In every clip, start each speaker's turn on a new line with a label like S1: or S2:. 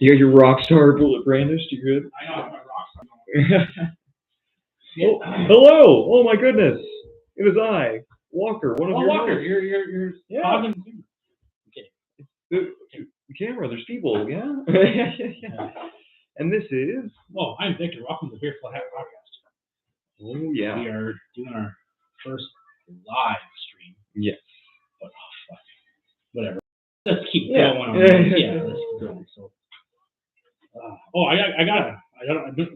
S1: You got your Rockstar bullet brandished. You good?
S2: I know, I'm a rockstar.
S1: Oh, hello! Oh my goodness! It is I, Walker. One of your
S2: Walker,
S1: hosts.
S2: you're
S1: Yeah.
S2: talking. Okay.
S1: The camera. There's people. Yeah. And this is.
S2: Oh, I'm Victor. Welcome to the Beer Flat Hat Podcast.
S1: Oh yeah.
S2: We are doing our first live stream.
S1: Yes.
S2: But fuck, whatever. Let's keep
S1: Yeah.
S2: going on this. Yeah, let's keep going. So, I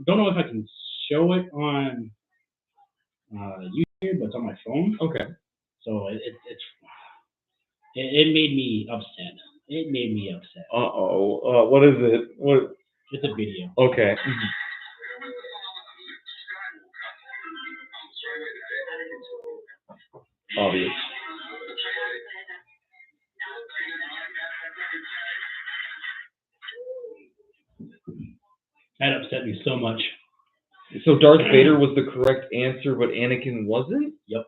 S2: don't know if I can show it on YouTube, but it's on my phone.
S1: Okay.
S2: So it made me upset. It made me upset.
S1: What is it? What?
S2: It's a video.
S1: Okay. Obvious.
S2: That upset me so much.
S1: So Darth Vader was the correct answer, but Anakin wasn't?
S2: Yep.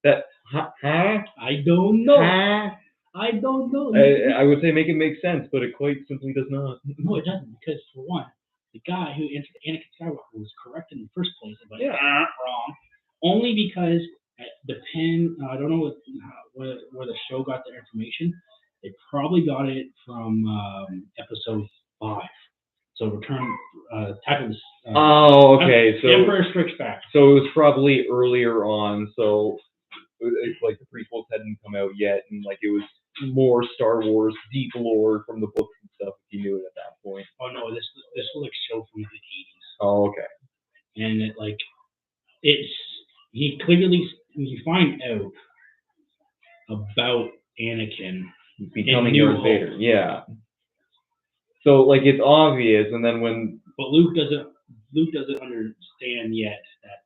S1: That,
S2: I don't know. I don't know.
S1: I would say make it make sense, but it quite simply does not.
S2: No, it doesn't, because for one, the guy who answered Anakin Skywalker was correct in the first place, but wrong. Only because the pen, I don't know where the show got their information. They probably got it from episode 5. So
S1: okay. So
S2: Emperor Strikes Back.
S1: So it was probably earlier on. So like the prequels hadn't come out yet, and like it was more Star Wars deep lore from the books and stuff. If you knew it at that point.
S2: Oh no, this was like show from the 80s.
S1: Oh okay.
S2: And you find out about Anakin
S1: becoming Darth Vader. Yeah. So like it's obvious, and then
S2: but Luke doesn't understand yet that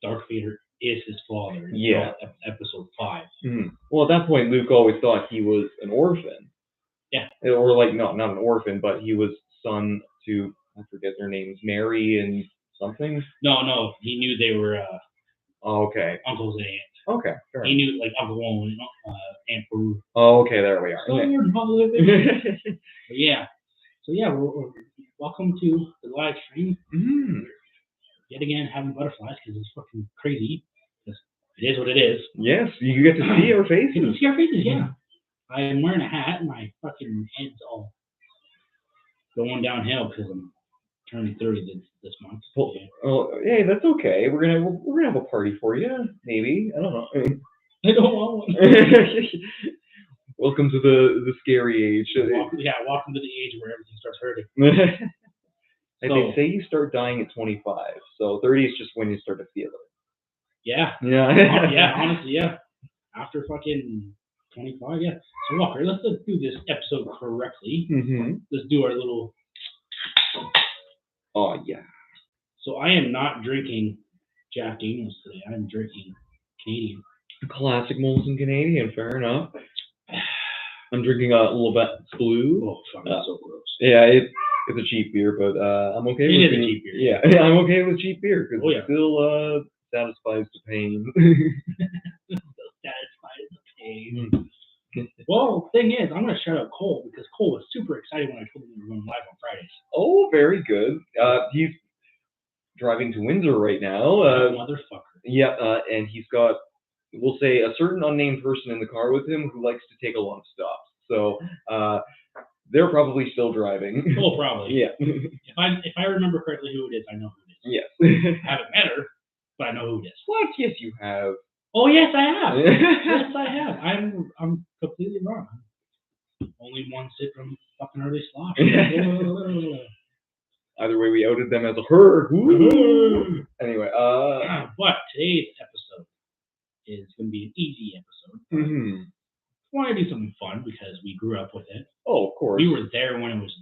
S2: Darth Vader is his father.
S1: Yeah.
S2: Episode 5.
S1: Mm-hmm. Well, at that point, Luke always thought he was an orphan.
S2: Yeah.
S1: Or like not an orphan, but he was son to, I forget their names, Mary and something.
S2: No, he knew they were.
S1: Okay.
S2: Uncles and aunts.
S1: Okay. Fair
S2: he knew like Uncle Owen and Aunt Peru.
S1: Oh, okay. There we are.
S2: Yeah. So yeah, we're welcome to the live stream.
S1: Mm-hmm.
S2: Yet again, having butterflies because it's fucking crazy. Because it is what it is.
S1: Yes, you get to see our faces.
S2: You can see our faces, yeah. I'm wearing a hat and my fucking head's all going downhill because I'm turning 30 this month.
S1: Well, hey, that's okay. We're gonna have a party for you, maybe. I don't know.
S2: I don't want one.
S1: Welcome to the scary age.
S2: Welcome to the age where everything starts hurting.
S1: They say you start dying at 25, so 30 is just when you start to feel it.
S2: Yeah.
S1: Yeah.
S2: Yeah, honestly, yeah. After fucking 25, yeah. So Walker, let's do this episode correctly.
S1: Mm-hmm.
S2: Let's do our little.
S1: Oh yeah.
S2: So I am not drinking Jack Daniels today. I'm drinking Canadian.
S1: Classic Molson Canadian, fair enough. I'm drinking a little bit Blue.
S2: Oh, fuck, that's so gross.
S1: Yeah, it's a cheap beer, but I'm okay with it.
S2: It is a cheap beer.
S1: Yeah, I'm okay with cheap beer because
S2: it
S1: still satisfies the pain.
S2: Still satisfies the pain. Well, the thing is, I'm going to shout out Cole because Cole was super excited when I told him we were going live on Fridays.
S1: Oh, very good. He's driving to Windsor right now.
S2: Motherfucker.
S1: Yeah, and he's got, we'll say, a certain unnamed person in the car with him who likes to take a lot of stops. So they're probably still driving.
S2: Oh, probably.
S1: Yeah.
S2: If I remember correctly who it is, I know who it is.
S1: Yes.
S2: I haven't met her, but I know who it is.
S1: What? Yes, you have.
S2: Oh, yes, I have. Yes, I have. I'm completely wrong. Only one sip from fucking early slosh.
S1: Either way, we outed them as a her. Anyway,
S2: but today's episode is going to be an easy episode.
S1: Mm-hmm.
S2: I want to do something fun because we grew up with it.
S1: Oh, of course.
S2: We were there when it was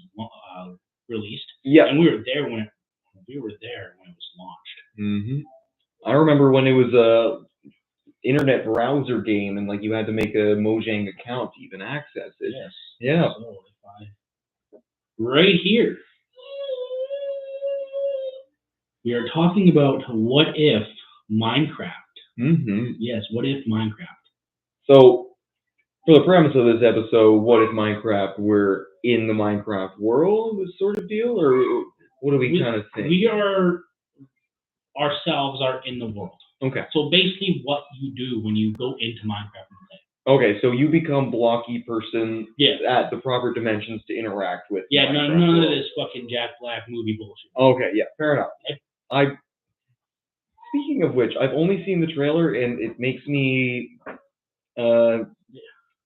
S2: released.
S1: Yeah.
S2: And we were there when it was launched.
S1: Mm-hmm. I remember when it was a internet browser game and like you had to make a Mojang account to even access it.
S2: Yes.
S1: Yeah.
S2: So right here, we are talking about what if Minecraft.
S1: Mm-hmm.
S2: Yes, what if Minecraft?
S1: So For the premise of this episode, what if Minecraft were in the Minecraft world, this sort of deal, or what do we kind of think?
S2: We are ourselves are in the world.
S1: Okay.
S2: So basically, what you do when you go into Minecraft and play.
S1: Okay, so you become blocky person
S2: Yeah.
S1: at the proper dimensions to interact with.
S2: Yeah,
S1: Minecraft
S2: none
S1: world.
S2: of this fucking Jack Black movie bullshit.
S1: Okay, yeah, fair enough. Speaking of which, I've only seen the trailer and it makes me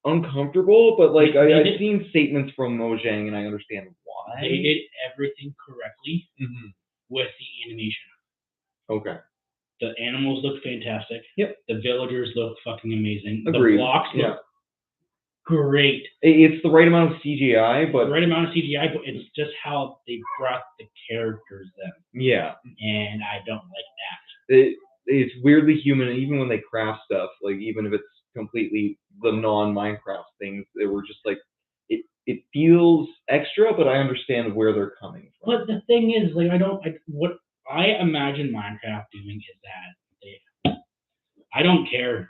S1: uncomfortable, but like I've seen statements from Mojang and I understand why.
S2: They did everything correctly with the animation.
S1: Okay.
S2: The animals look fantastic.
S1: Yep.
S2: The villagers look fucking amazing.
S1: Agreed.
S2: The blocks look great.
S1: It's the right amount of CGI, but...
S2: The right amount of CGI, but it's just how they brought the characters in.
S1: Yeah.
S2: And I don't like that.
S1: It's weirdly human, even when they craft stuff, like even if it's completely the non-Minecraft things, they were just like, it feels extra, but I understand where they're coming from.
S2: But the thing is, like, what I imagine Minecraft doing is that I don't care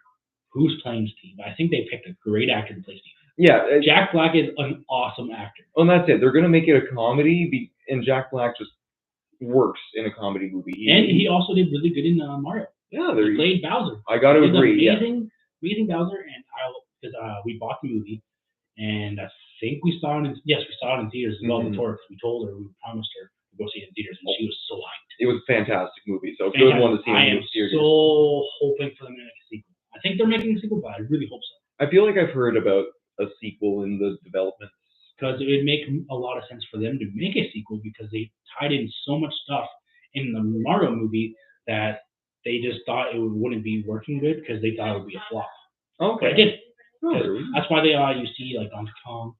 S2: who's playing Steve. I think they picked a great actor to play Steve.
S1: Yeah.
S2: Jack Black is an awesome actor.
S1: Well, and that's it. They're going to make it a comedy, and Jack Black just works in a comedy movie.
S2: He also did really good in Mario.
S1: Yeah,
S2: he played Bowser.
S1: I got to agree.
S2: Amazing Bowser, and because we bought the movie, and I think we saw it. We saw it in theaters as well. We told her, we promised her to go see it in theaters, and she was so hyped.
S1: It was a fantastic movie, so good one to see.
S2: I am so hoping for them to make a sequel. I think they're making a sequel, but I really hope so.
S1: I feel like I've heard about a sequel in the development.
S2: Because it would make a lot of sense for them to make a sequel because they tied in so much stuff in the Mario movie that they just thought it wouldn't be working good because they thought it would be a flop.
S1: Okay.
S2: But it did. That's why you see like Donkey Kong.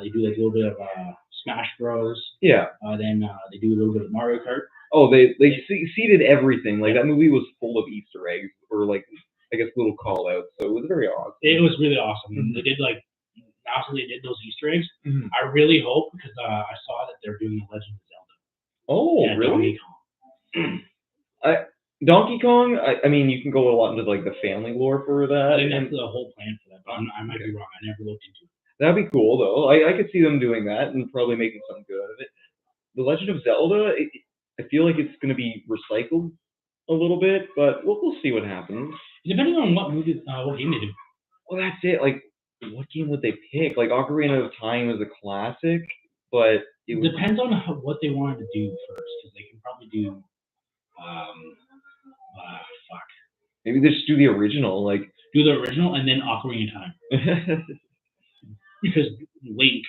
S2: They do like a little bit of Smash Bros.
S1: Yeah.
S2: Then they do a little bit of Mario Kart.
S1: Oh, they seeded everything. Like that movie was full of Easter eggs or like I guess little call outs. So it was very awesome.
S2: It was really awesome. They did like. After they did those Easter eggs, I really hope because I saw that they're doing The Legend of Zelda.
S1: Oh, really? Donkey Kong. I mean, you can go a lot into like the family lore for that.
S2: I think that's the whole plan for that. But I might be wrong. I never looked into it.
S1: That'd be cool though. I could see them doing that and probably making something good out of it. The Legend of Zelda. I feel like it's going to be recycled a little bit, but we'll see what happens.
S2: Depending on what game they do.
S1: Well, that's it. Like. What game would they pick? Like Ocarina of Time is a classic, but
S2: it depends on what they wanted to do first, because they can probably do,
S1: Maybe they just do the original, like
S2: do the original and then Ocarina of Time. Because Link,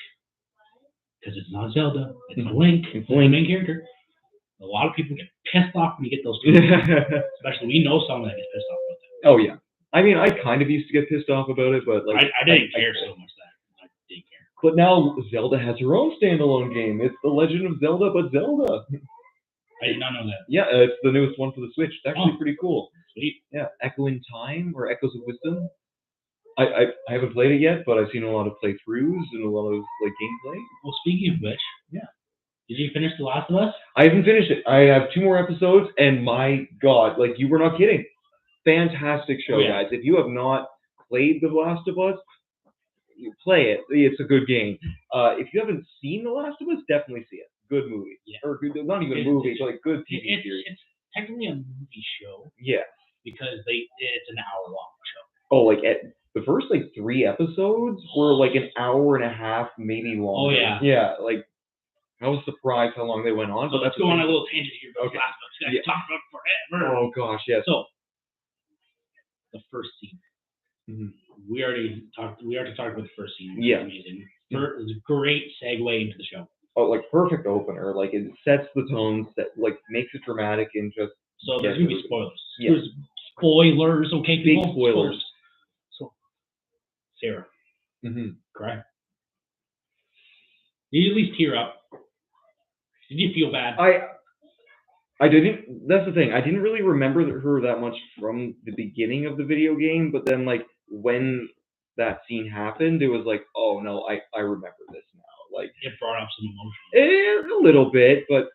S2: because it's not Zelda, it's a Link, it's the main character. A lot of people get pissed off when you get those two. Especially we know someone that gets pissed off about that.
S1: Oh yeah. I mean, I kind of used to get pissed off about it, but like
S2: I didn't care so much that I didn't care.
S1: But now Zelda has her own standalone game. It's The Legend of Zelda, but Zelda.
S2: I did not know that.
S1: Yeah, it's the newest one for the Switch. It's actually pretty cool.
S2: Sweet.
S1: Yeah, Echo in Time or Echoes of Wisdom. I haven't played it yet, but I've seen a lot of playthroughs and a lot of like gameplay.
S2: Well, speaking of which, did you finish The Last of Us?
S1: I haven't finished it. I have 2 more episodes, and my God, like you were not kidding. Fantastic show, guys. If you have not played The Last of Us, you play it. It's a good game. If you haven't seen The Last of Us, definitely see it. Good movie. Yeah. Or good, not even a movie, but like good TV series.
S2: It's technically a movie show.
S1: Yeah.
S2: Because it's an hour-long show.
S1: Oh, like the first like 3 episodes were like an hour and a half, maybe longer.
S2: Oh, yeah.
S1: Yeah, like I was surprised how long they went on.
S2: So
S1: but
S2: let's go on a little tangent here about Last of Us. I can talk about forever.
S1: Oh, gosh, yes.
S2: So, the first scene. We already talked about the first scene.
S1: Yeah.
S2: Amazing. It's a great segue into the show.
S1: Oh, like perfect opener. Like it sets the tone, like makes it dramatic and just.
S2: So there's gonna be spoilers.
S1: Yeah.
S2: There's spoilers, okay, people.
S1: Big spoilers.
S2: So, Sarah. Correct. Did you at least tear up? Did you feel bad?
S1: I didn't. That's the thing. I didn't really remember her that much from the beginning of the video game, but then like when that scene happened, it was like, oh no, I remember this now. Like
S2: it brought up some emotion.
S1: A little bit, but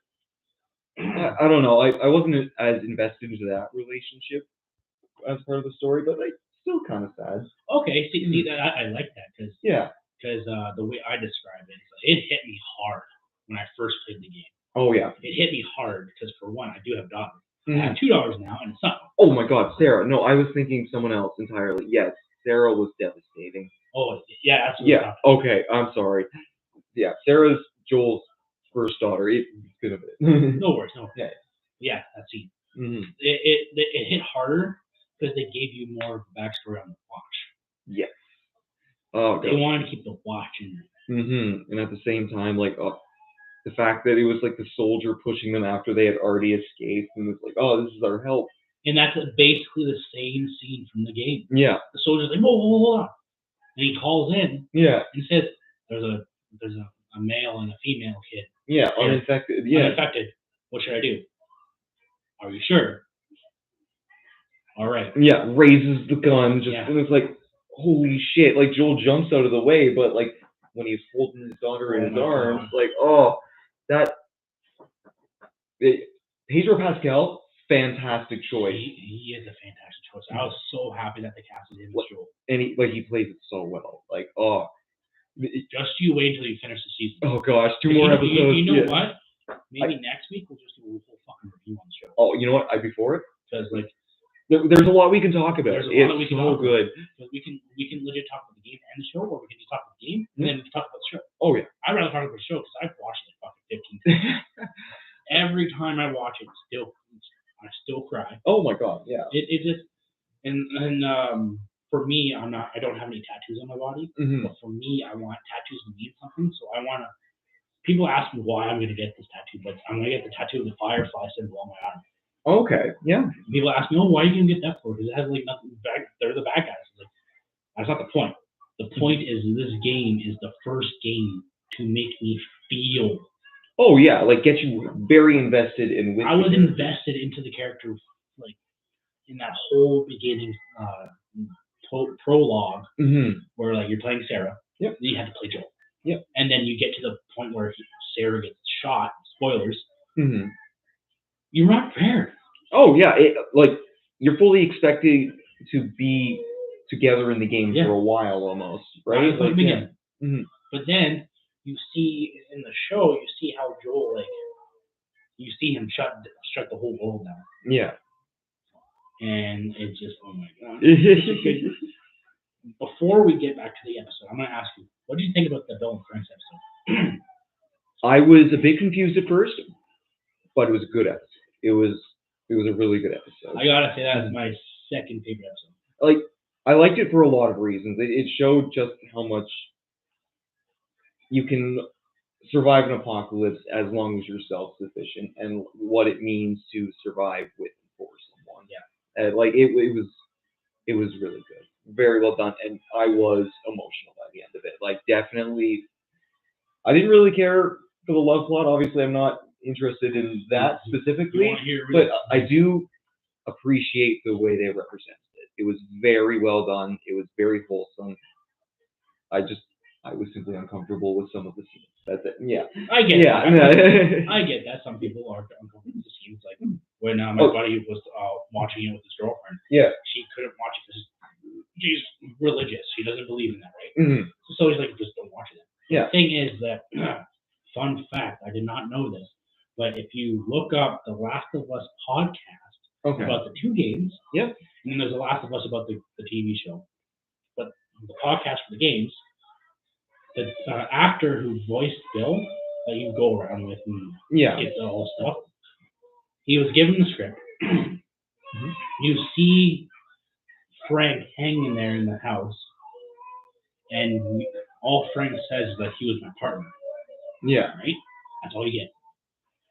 S1: I don't know. I wasn't as invested into that relationship as part of the story, but like still kind of sad.
S2: Okay, see that I like that because
S1: Yeah.
S2: the way I describe it, it hit me hard when I first played the game.
S1: Oh yeah.
S2: It hit me hard because for one, I do have daughters.
S1: Mhm.
S2: I have 2 daughters now, and a son.
S1: Oh my God, Sarah. No, I was thinking someone else entirely. Yes, Sarah was devastating.
S2: Oh yeah, that's what
S1: Yeah. Okay, I'm sorry. Yeah, Sarah's Joel's first daughter. It's been a bit.
S2: No worries, no worries.
S1: Yeah.
S2: Yeah, that scene.
S1: Mhm.
S2: It hit harder because they gave you more of the backstory on the watch.
S1: Yes. Oh
S2: They
S1: God.
S2: wanted to keep the watch in there.
S1: And at the same time, like, the fact that it was like the soldier pushing them after they had already escaped, and was like, oh, this is our help.
S2: And that's basically the same scene from the game.
S1: Yeah.
S2: The soldier's like, whoa. And he calls in
S1: Yeah.
S2: and says, there's a male and a female kid.
S1: Yeah, uninfected. Yeah.
S2: Uninfected. What should I do? Are you sure? All right.
S1: Yeah, raises the gun, just
S2: Yeah.
S1: and it's like, holy shit! Like Joel jumps out of the way, but like when he's holding his daughter in his arms, like, oh, Pedro Pascal, fantastic choice.
S2: He is a fantastic choice. I was so happy that they casted him as Joel.
S1: And he plays it so well. Like, oh.
S2: Just you wait until you finish the season.
S1: Oh gosh, 2 more episodes.
S2: You know what? Maybe next week we'll just do a whole fucking review on the show.
S1: Oh, you know what? I'd be for it.
S2: Because like
S1: there's a lot we can talk about.
S2: There's a lot
S1: it's
S2: we can
S1: so
S2: talk
S1: good.
S2: Because we can legit talk about the game and the show, or we can just talk about the game and then we can talk about the show.
S1: Oh yeah.
S2: I'd rather talk about the show because I've watched it fucking 15 times. Every time I watch it, I still cry.
S1: Oh my God, yeah.
S2: It just and for me, I don't have any tattoos on my body.
S1: Mm-hmm.
S2: But for me, I want tattoos to mean something. So I want to. People ask me why I'm going to get this tattoo, but I'm going to get the tattoo of the firefly symbol on my arm.
S1: Okay, yeah.
S2: People ask me, oh, why are you going to get that for? Because it has like nothing. They're the bad guys. Like, that's not the point. The point is this game is the first game to make me feel.
S1: Oh yeah, like get you very invested in.
S2: I was invested into the character, like in that whole beginning prologue, where like you're playing Sarah.
S1: Yep.
S2: Then you have to play Joel.
S1: Yep.
S2: And then you get to the point where Sarah gets shot. Spoilers.
S1: Mm-hmm.
S2: You're not prepared.
S1: Oh yeah, like you're fully expected to be together in the game for a while almost, right?
S2: Like,
S1: yeah.
S2: But then you see in the show, you see how Joel you see him shut the whole world down.
S1: Yeah.
S2: And it's just, oh my God. Before we get back to the episode, I'm going to ask you, what did you think about the Bill and Frank's episode?
S1: I was a bit confused at first, but it was a good episode. It was a really good episode.
S2: I gotta say that is my second favorite episode.
S1: Like, I liked it for a lot of reasons. It showed just how much you can survive an apocalypse as long as you're self-sufficient, and what it means to survive with and for someone.
S2: Yeah.
S1: Like it was really good, very well done, and I was emotional by the end of it. Like, definitely, I didn't really care for the love plot. Obviously, I'm not interested in that specifically, but I do appreciate the way they represented it. It was very well done. It was very wholesome. I was simply uncomfortable with some of the scenes. That's it. Yeah.
S2: I get that. I get that. Some people are uncomfortable with the scenes. Like when my buddy was watching it with his girlfriend.
S1: Yeah.
S2: She couldn't watch it because she's religious. She doesn't believe in that, right?
S1: Mm-hmm.
S2: So he's like, just don't watch it.
S1: Yeah.
S2: The thing is that, fun fact, I did not know this, but if you look up the Last of Us podcast about the 2 games,
S1: and
S2: then there's the Last of Us about the TV show, but the podcast for the games, the actor who voiced Bill that you go around with and get the whole stuff, he was given the script. You see Frank hanging there in the house, and all Frank says is that he was my partner. Yeah. Right? That's all you get.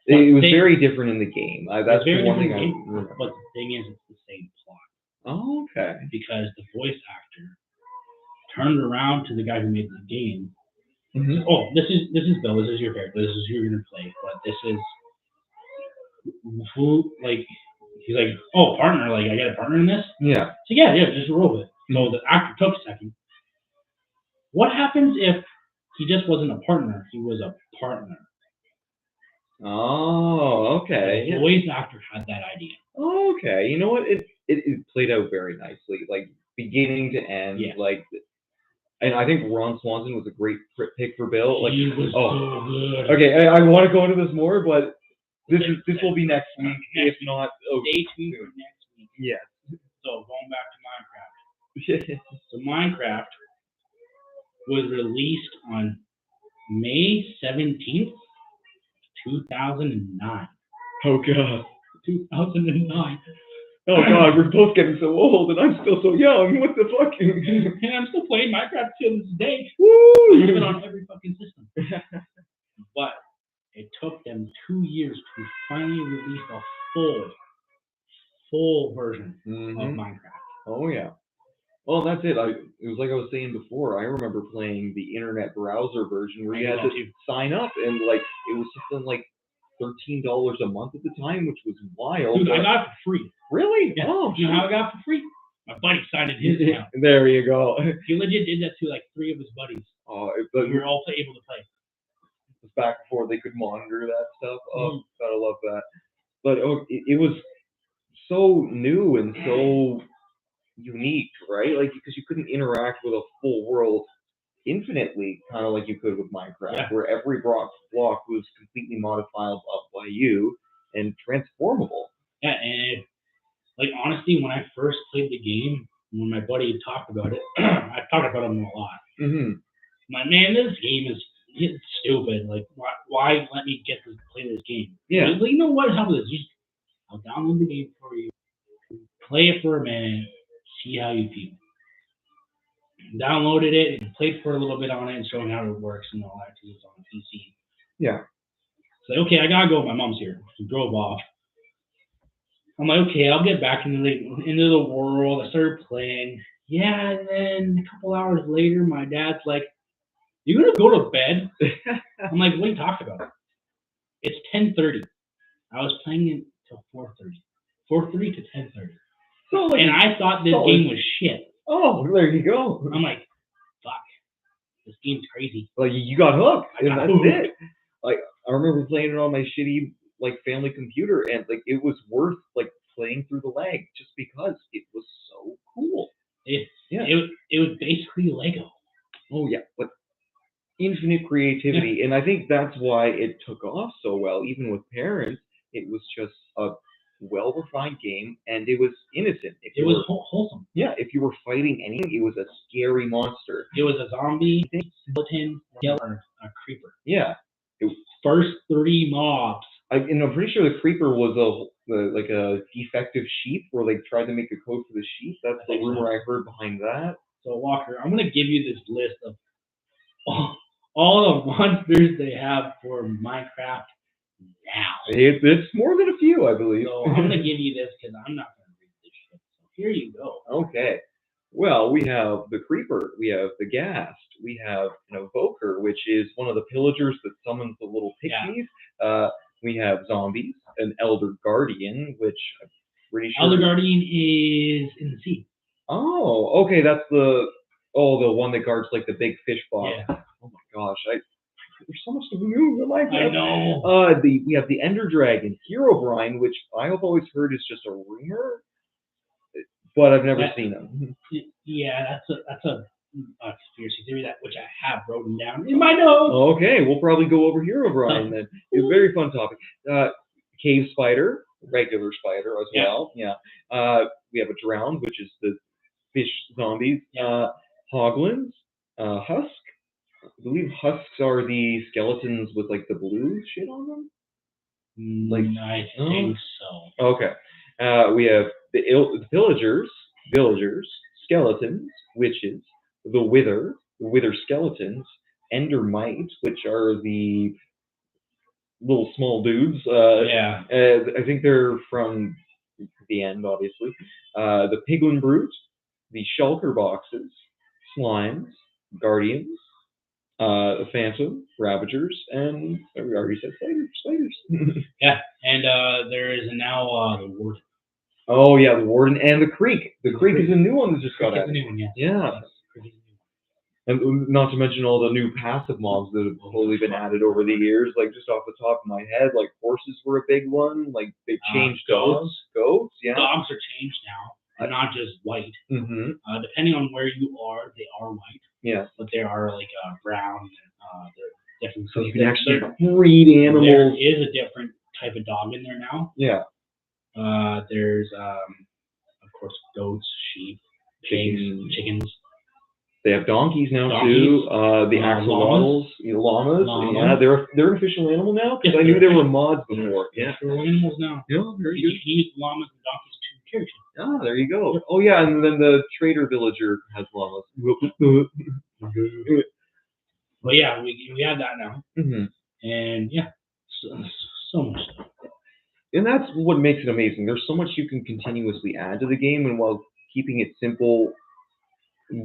S1: It was very different in the game. That's the one thing I remember.
S2: But the thing is, it's the same plot.
S1: Oh, okay.
S2: Because the voice actor turned around to the guy who made the game. Said, oh, this is Bill. This is your character. This is who you're gonna play. But this is who, like, he's like, oh, partner. Like, I got a partner in this. Yeah. So yeah, just roll with it. So the actor took a second. What happens if he just wasn't a partner? He was a partner. Oh, okay. The voice actor had that idea.
S1: Okay, you know what? It played out very nicely. Like, beginning to end.
S2: Yeah.
S1: Like, and I think Ron Swanson was a great pick for Bill. Like,
S2: He was so good.
S1: Okay, I want to go into this more, but this will be next week, if not.
S2: Stay tuned for next week.
S1: Yeah.
S2: So going back to Minecraft. So Minecraft was released on May 17th, 2009.
S1: Oh god.
S2: 2009.
S1: Oh god, we're both getting so old, and I'm still so young. What the fuck?
S2: And I'm still playing Minecraft till this day.
S1: Woo!
S2: I've been on every fucking system. But it took them 2 years to finally release a full version of Minecraft.
S1: Oh yeah. Well, that's it. It was like I was saying before. I remember playing the internet browser version where you had to sign up, and like it was something like $13 a month at the time, which was wild.
S2: Dude, I got it for free.
S1: Really?
S2: Yeah.
S1: Oh,
S2: you know how I got it for free? My buddy signed it his account.
S1: There you go.
S2: He legit did that to like 3 of his buddies.
S1: Oh,
S2: we were all able to play.
S1: It was back before they could monitor that stuff. Oh, gotta love that. But it was so new and so unique, right? Like, because you couldn't interact with a full world infinitely, kind of like you could with Minecraft, where every block was completely modifiable by you and transformable.
S2: Yeah, and like honestly, when I first played the game, when my buddy talked about it, I talked about him a lot.
S1: Mm-hmm.
S2: My man, this game is stupid. Like, why let me play this game?
S1: Yeah.
S2: But you know what? How about this? I'll download the game for you, play it for a minute, see how you feel. Downloaded it and played for a little bit on it and showing how it works and all that because it's on a PC.
S1: Yeah.
S2: So okay, I gotta go. My mom's here. She drove off. I'm like, okay, I'll get back into the world. I started playing. Yeah, and then a couple hours later, my dad's like, "You gonna go to bed?" I'm like, "What are you talking about?" It's 10:30. I was playing it till 4:30. 4:30 to 10:30. So, and I thought this game was shit.
S1: Oh, there you go.
S2: I'm like, fuck, this game's crazy.
S1: Like, you got hooked.
S2: That's
S1: it. Like, I remember playing it on my shitty like family computer, and like it was worth like playing through the lag just because it was so cool.
S2: It was basically Lego.
S1: Oh yeah, but infinite creativity, and I think that's why it took off so well, even with parents. It was just a well-refined game, and it was innocent.
S2: It was wholesome.
S1: Yeah, if you were fighting anything, it was a scary monster.
S2: It was a zombie, skeleton, or a creeper.
S1: Yeah.
S2: First 3 mobs.
S1: And I'm pretty sure the creeper was like a defective sheep, where they tried to make a code for the sheep. That's the rumor I heard behind that.
S2: So Walker, I'm gonna give you this list of all the monsters they have for Minecraft now.
S1: It's more than a few, I believe.
S2: So I'm gonna give you this because I'm not gonna read this shit. So here you go.
S1: Okay. Well, we have the creeper, we have the ghast, we have an evoker, which is one of the pillagers that summons the little pixies. Yeah. We have zombies, an elder guardian, which I'm pretty sure.
S2: Elder guardian is in the sea.
S1: Oh, okay, that's the one that guards like the big fish box.
S2: Yeah.
S1: Oh my gosh, there's so much to move in Minecraft.
S2: I know.
S1: We have the Ender Dragon, Herobrine, which I have always heard is just a rumor, but I've never seen him.
S2: Yeah, that's a conspiracy theory which I have written down in my notes.
S1: Okay, we'll probably go over Herobrine then. It's a very fun topic. Cave spider, regular spider as well. Yeah. We have a drowned, which is the fish zombies. Hoglins, husk. I believe husks are the skeletons with like the blue shit on them.
S2: I think so.
S1: Okay. We have the villagers, skeletons, witches, the wither skeletons, endermites, which are the little small dudes. I think they're from the end, obviously. The piglin brute, the shulker boxes, slimes, guardians, the phantom, ravagers, and we already said spiders.
S2: Yeah, and there is now the warden.
S1: Oh yeah, the warden and the creek. The creek is a new one that just got added.
S2: It's a new one,
S1: Yeah. And not to mention all the new passive mobs that have slowly been added over the years. Like, just off the top of my head, like horses were a big one. Like, they changed
S2: goats.
S1: Goats, yeah.
S2: Dogs are changed now. are not just white.
S1: Mm-hmm.
S2: Depending on where you are, they are white.
S1: Yeah.
S2: But they are like brown. They're different.
S1: So you can actually breed animals.
S2: There is a different type of dog in there now.
S1: Yeah.
S2: There's of course goats, sheep, pigs, chickens.
S1: They have donkeys now too. The axolotls, llamas. Yeah, they're an official animal now because I knew they were mods before. Yeah.
S2: They're animals now.
S1: Yeah, very good.
S2: You can use llamas and donkeys to carry you.
S1: Ah, there you go. Oh yeah, and then the trader villager has llamas.
S2: But yeah, we have that now.
S1: Mm-hmm.
S2: And yeah, so much stuff.
S1: And that's what makes it amazing. There's so much you can continuously add to the game, and while keeping it simple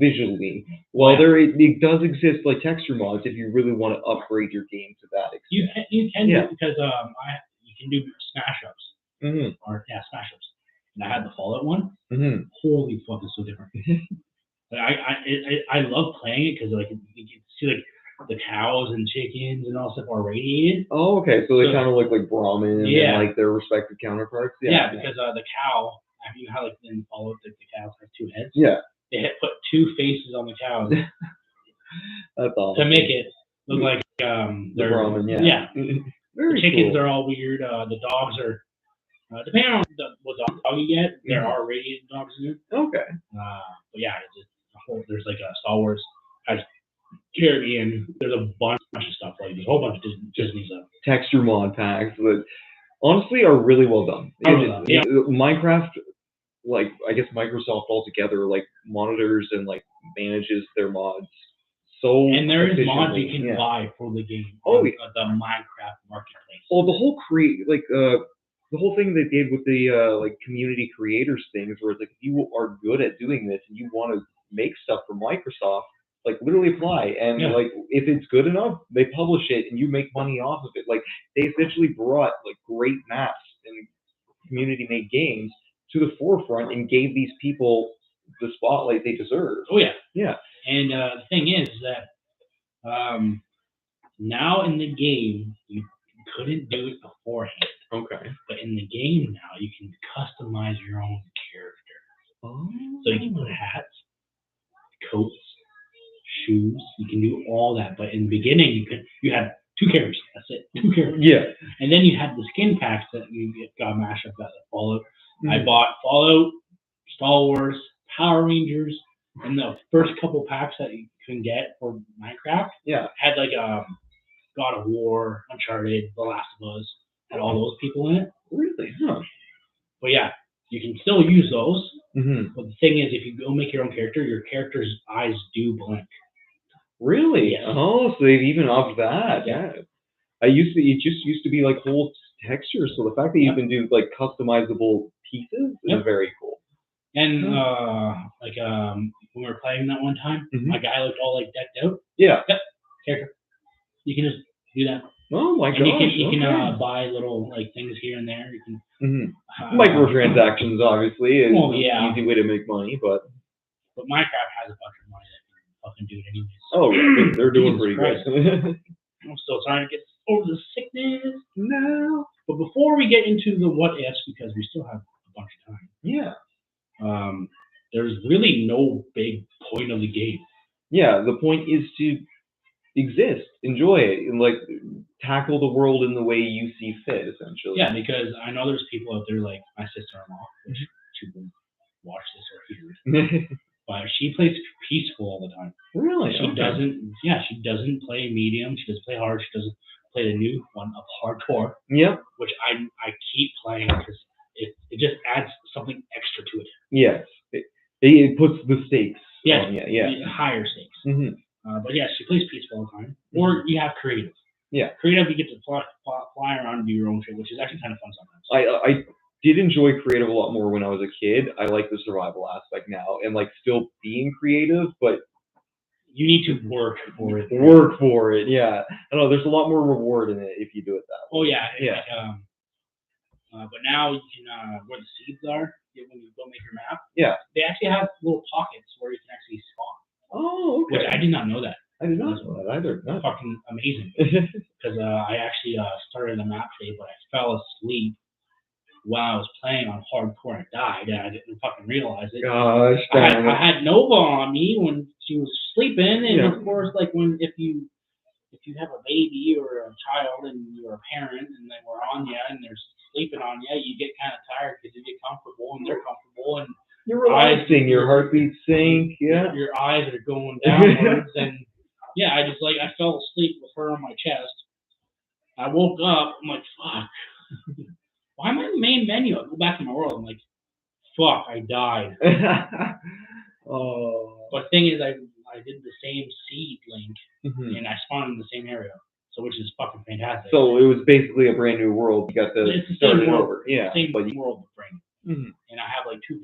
S1: visually, while it does exist like texture mods if you really want to upgrade your game to that extent.
S2: You can do it because you can do smash ups.
S1: Mm-hmm.
S2: Or smash ups. And I had the Fallout one.
S1: Mm-hmm.
S2: Holy fuck, it's so different. I love playing it because like you can see like the cows and chickens and all stuff are radiated.
S1: Oh, okay. So they kind of look like Brahmin and like their respective counterparts.
S2: Yeah, because the cow, you know how like in Fallout the cows have two heads.
S1: Yeah.
S2: They had put two faces on the cows.
S1: That's awesome.
S2: To make it look like
S1: the Brahmin. Yeah.
S2: Yeah.
S1: Very
S2: the chickens
S1: cool.
S2: are all weird. The dogs are. Depending on what dog you get, there are radiated dogs in it.
S1: Okay.
S2: But yeah, there's like a Star Wars, Caribbean. There's a bunch of stuff like there's a whole bunch of Disney stuff.
S1: Texture mod packs that honestly are really well done.
S2: Yeah.
S1: Minecraft, like I guess Microsoft altogether, like monitors and like manages their mods so.
S2: And there is mods you can buy for the game.
S1: Oh,
S2: the Minecraft marketplace.
S1: Oh, the whole the whole thing they did with the like community creators things, where it's like if you are good at doing this and you want to make stuff for Microsoft, like literally apply and like if it's good enough, they publish it and you make money off of it. Like they essentially brought like great maps and community made games to the forefront and gave these people the spotlight they deserve.
S2: Oh yeah,
S1: yeah.
S2: And the thing is that now in the game you couldn't do it beforehand.
S1: Okay.
S2: But in the game now, you can customize your own character.
S1: Oh.
S2: So you can put hats, coats, shoes. You can do all that. But in the beginning, you had two characters. That's it. Two characters.
S1: Yeah.
S2: And then you had the skin packs that you got mashed up that Fallout. I bought Fallout, Star Wars, Power Rangers, and the first couple packs that you can get for Minecraft.
S1: Yeah.
S2: Had like God of War, Uncharted, The Last of Us. Had all those people in it.
S1: Really? Huh.
S2: But yeah, you can still use those.
S1: Mm-hmm.
S2: But the thing is, if you go make your own character, your character's eyes do blink.
S1: Really?
S2: Yes.
S1: Oh, so they've even upped that. Yeah. It just used to be like whole textures. So the fact that you can do like customizable pieces is very cool.
S2: And when we were playing that one time, my guy looked all like decked out.
S1: Yeah.
S2: Character. You can just do that.
S1: Oh my gosh!
S2: You can buy little like things here and there. You can
S1: microtransactions, obviously, is
S2: an
S1: easy way to make money, but
S2: Minecraft has a bunch of money that can fucking do it anyways.
S1: Oh yeah, they're doing pretty good.
S2: I'm still trying to get over the sickness.
S1: No.
S2: But before we get into the what ifs, because we still have a bunch of time.
S1: Yeah.
S2: There's really no big point of the game.
S1: Yeah, the point is to exist, enjoy it, and like tackle the world in the way you see fit, essentially.
S2: Yeah, because I know there's people out there like my sister-in-law, which she will watch this or hear it, but she plays peaceful all the time.
S1: Really?
S2: She doesn't. Yeah, she doesn't play medium. She doesn't play hard. She doesn't play the new one of hardcore.
S1: Yep.
S2: Which I keep playing because it just adds something extra to it.
S1: Yes. It puts the stakes.
S2: Yeah. Higher stakes.
S1: Mm-hmm.
S2: But yeah, she plays peaceful all the time. Or you have creative.
S1: Yeah.
S2: Creative, you get to fly around and do your own shit, which is actually kind of fun sometimes.
S1: I did enjoy creative a lot more when I was a kid. I like the survival aspect now and like still being creative, but
S2: you need to work for it.
S1: Work for it, yeah. I don't know, there's a lot more reward in it if you do it that way.
S2: Oh yeah.
S1: Yeah.
S2: Like, but now you can where the seeds are when you go make your map.
S1: Yeah.
S2: They actually have little pockets where you can actually spawn.
S1: Oh, okay.
S2: Which I did not know that.
S1: I did not know that either.
S2: That's fucking amazing. Because I actually started the map today, but I fell asleep while I was playing on hardcore and died, and I didn't fucking realize it.
S1: Gosh,
S2: I had Nova on me when she was sleeping, and
S1: Yeah.
S2: of course, like if you have a baby or a child and you're a parent and they were on you and they're sleeping on you, you get kind of tired because you get comfortable and they're comfortable and
S1: you're relaxing, your heartbeat sink,
S2: your eyes are going downwards, and yeah, I fell asleep with her on my chest. I woke up, I'm like, fuck. Why am I in the main menu? I go back to my world, I'm like, fuck, I died.
S1: Oh.
S2: But the thing is, I did the same seed link, and I spawned in the same area, so which is fucking fantastic.
S1: So it was basically a brand new world. You got to start it over. Yeah.
S2: Same world to bring. And I have like 2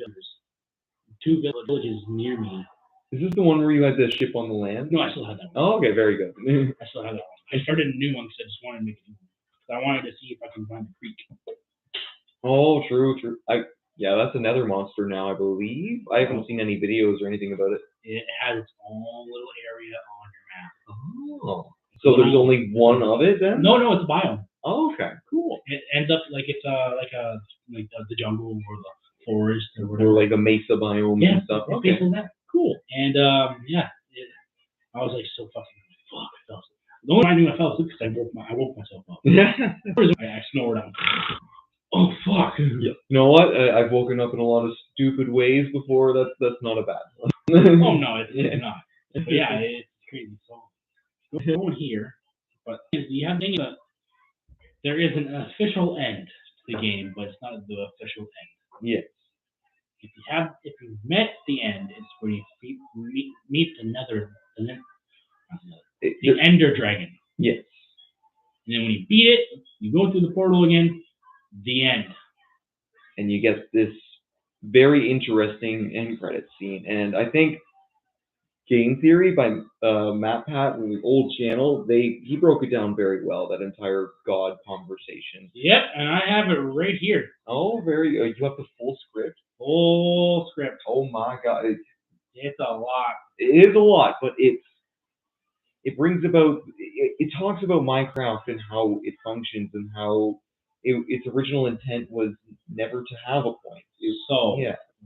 S2: villages near me.
S1: Is this the one where you had the ship on the land?
S2: No, I still have that one.
S1: Oh, okay, very good.
S2: I still have that one. I started a new one because I just wanted to make it new. I wanted to see if I can find the creek.
S1: Oh, true. Yeah, that's another monster now, I believe. I haven't seen any videos or anything about it.
S2: It has its own little area on your map.
S1: Oh. So there's only one of it then?
S2: No, it's a biome.
S1: Oh, okay, cool.
S2: It ends up like it's like the jungle or the forest or whatever.
S1: Or like a mesa biome and stuff.
S2: Yeah, basically that. Cool. And I was like so fucking fuck. I fell asleep. The only time I knew I fell asleep because I woke myself up. I snored out. Oh fuck.
S1: Yeah. You know what? I've woken up in a lot of stupid ways before. That's not a bad one.
S2: Oh no, it's not. But yeah, it's crazy. So going here, but you have things that there is an official end to the game, but it's not the official end.
S1: Yes.
S2: If you've met the end, it's where you meet the Ender Dragon.
S1: Yes.
S2: And then when you beat it, you go through the portal again. The end.
S1: And you get this very interesting end credit scene. And I think Game Theory by MatPat and the old channel, he broke it down very well, that entire God conversation.
S2: Yep, and I have it right here.
S1: Oh, very good. You have the full script?
S2: Full script.
S1: Oh my God.
S2: It's a lot.
S1: It is a lot, but it brings about, it talks about Minecraft and how it functions and how its original intent was never to have a point.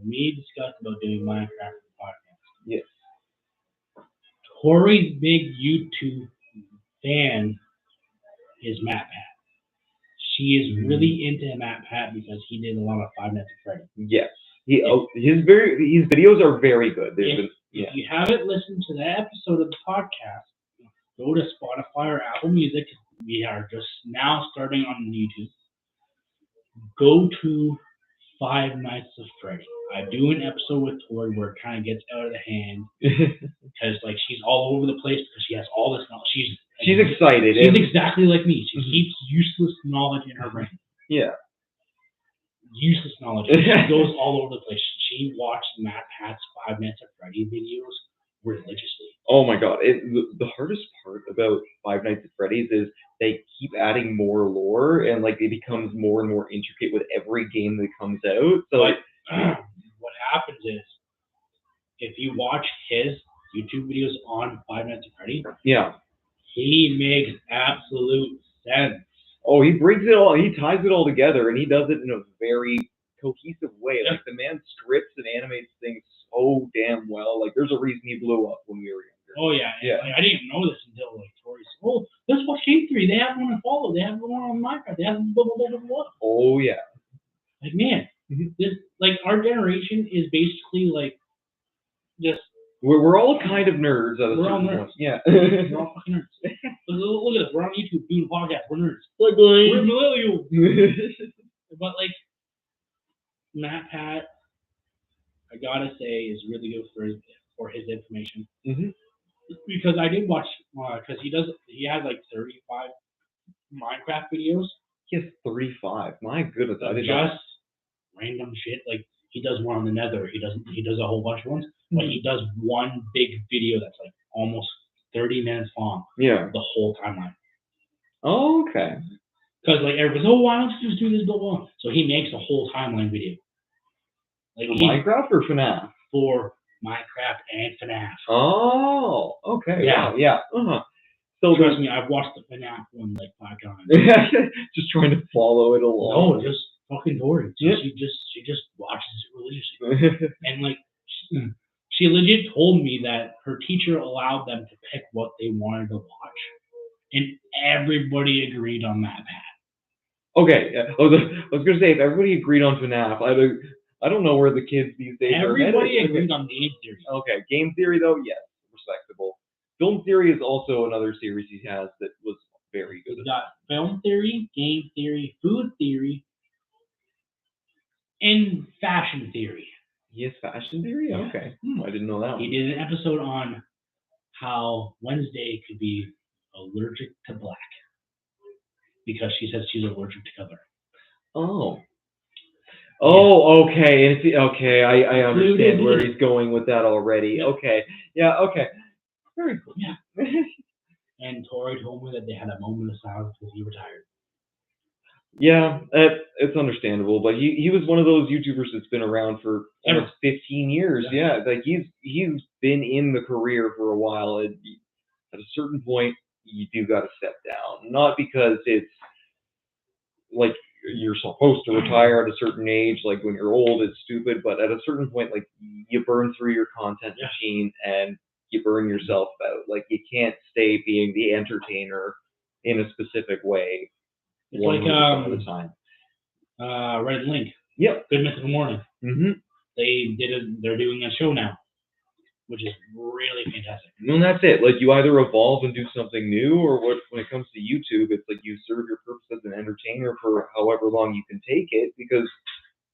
S2: We discussed about doing Minecraft podcast.
S1: Yes.
S2: Tori's big YouTube fan is MatPat. She is really into MatPat because he did a lot of Five Nights at Freddy's.
S1: Yes. His videos are very good.
S2: If you haven't listened to that episode of the podcast, go to Spotify or Apple Music. We are just now starting on YouTube. Go to Five Nights at Freddy's. I do an episode with Tori where it kind of gets out of the hand because like she's all over the place because she has all this knowledge. She's
S1: excited.
S2: She's exactly like me. She keeps useless knowledge in her brain.
S1: Yeah.
S2: Useless knowledge. She goes all over the place. She watched MatPat's Five Nights at Freddy's videos religiously.
S1: Oh my God. The hardest part about Five Nights at Freddy's is they keep adding more lore and like it becomes more and more intricate with every game that comes out. So
S2: what happens is if you watch his YouTube videos on Five Nights at Freddy's, he makes absolute sense.
S1: Oh, he brings it all, he ties it all together and he does it in a very cohesive way. Like the man scripts and animates things so damn well. Like there's a reason he blew up when we were younger.
S2: Oh yeah. Like, I didn't even know this until like Tori said, "Oh, let's watch Game Theory. They have one to follow. They have one on Minecraft. They have blah blah blah blah blah."
S1: Oh yeah.
S2: Like man, this like our generation is basically like just.
S1: We're all kind of nerds.
S2: We're all nerds.
S1: Point. Yeah.
S2: We're all fucking nerds. Look at us. We're on YouTube doing a podcast. We're nerds. We're millennials. But like MatPat, I gotta say, is really good for his information. Because I did watch, because he has like 35 Minecraft videos.
S1: He has 35. My goodness, I did
S2: just random shit. Like he does one on the Nether. He does a whole bunch of ones. But he does one big video that's like almost 30 minutes long.
S1: Yeah.
S2: The whole timeline.
S1: Oh, okay.
S2: Because like everybody's, oh, why don't you just do this, blah blah. So he makes a whole timeline video. Like
S1: Minecraft or FNAF?
S2: For Minecraft and FNAF.
S1: Oh, okay.
S2: Yeah.
S1: Wow, yeah. So
S2: trust me, I've watched the FNAF one like 5 times.
S1: Just trying to follow it along.
S2: No, just fucking Tori. So
S1: Yeah.
S2: she just watches it religiously. And like she legit told me that her teacher allowed them to pick what they wanted to watch. And everybody agreed on that path.
S1: Okay, I was gonna say if everybody agreed on FNAF, I don't know where the kids these days are headed.
S2: Everybody agreed on Game Theory.
S1: Okay, game theory though, yes, respectable. Film theory is also another series he has that was very good.
S2: We've got film theory, game theory, food theory, and fashion theory.
S1: He has fashion theory?
S2: Yeah.
S1: Okay. I didn't know that
S2: He
S1: one.
S2: did an episode on how Wednesday could be allergic to black because she says she's allergic to color.
S1: Oh. Oh, okay. And okay, I understand where
S2: Included.
S1: he's going with that already.
S2: Yep.
S1: Okay. Yeah, okay. Very cool.
S2: Yeah. And Tori told me that they had a moment of silence because he retired.
S1: Yeah, it's understandable, but he was one of those YouTubers that's been around for almost 15 years. Yeah, like he's been in the career for a while. At a certain point, you do got to step down, not because it's like you're supposed to retire at a certain age, like when you're old, it's stupid. But at a certain point, like you burn through your content machine and you burn yourself out. Like you can't stay being the entertainer in a specific way.
S2: It's like
S1: at a time.
S2: Red Link.
S1: Yep.
S2: Good Mythical Morning.
S1: Mm-hmm.
S2: They're doing a show now, which is really fantastic.
S1: And that's it. Like you either evolve and do something new, or when it comes to YouTube, it's like you serve your purpose as an entertainer for however long you can take it. Because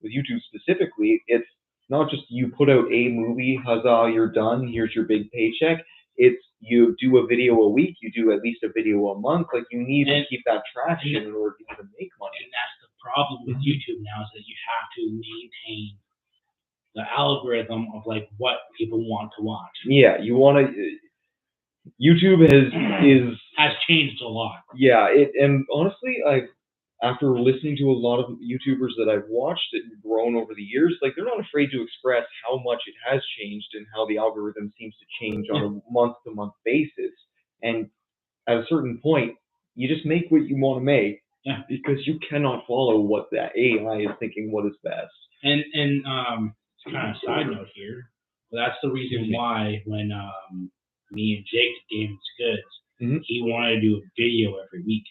S1: with YouTube specifically, it's not just you put out a movie, huzzah, you're done. Here's your big paycheck. It's you do a video a week, you do at least a video a month. Like you need to keep that traction in order to even make money.
S2: And that's the problem with YouTube now, is that you have to maintain the algorithm of like what people want to watch.
S1: Yeah, you want to. YouTube has
S2: changed a lot.
S1: Yeah, and honestly, after listening to a lot of YouTubers that I've watched and grown over the years, like they're not afraid to express how much it has changed and how the algorithm seems to change on a month-to-month basis. And at a certain point, you just make what you want to make because you cannot follow what the AI is thinking what is best.
S2: And kind of side note here, but that's the reason why when me and Jake did Games Goods, he wanted to do a video every week.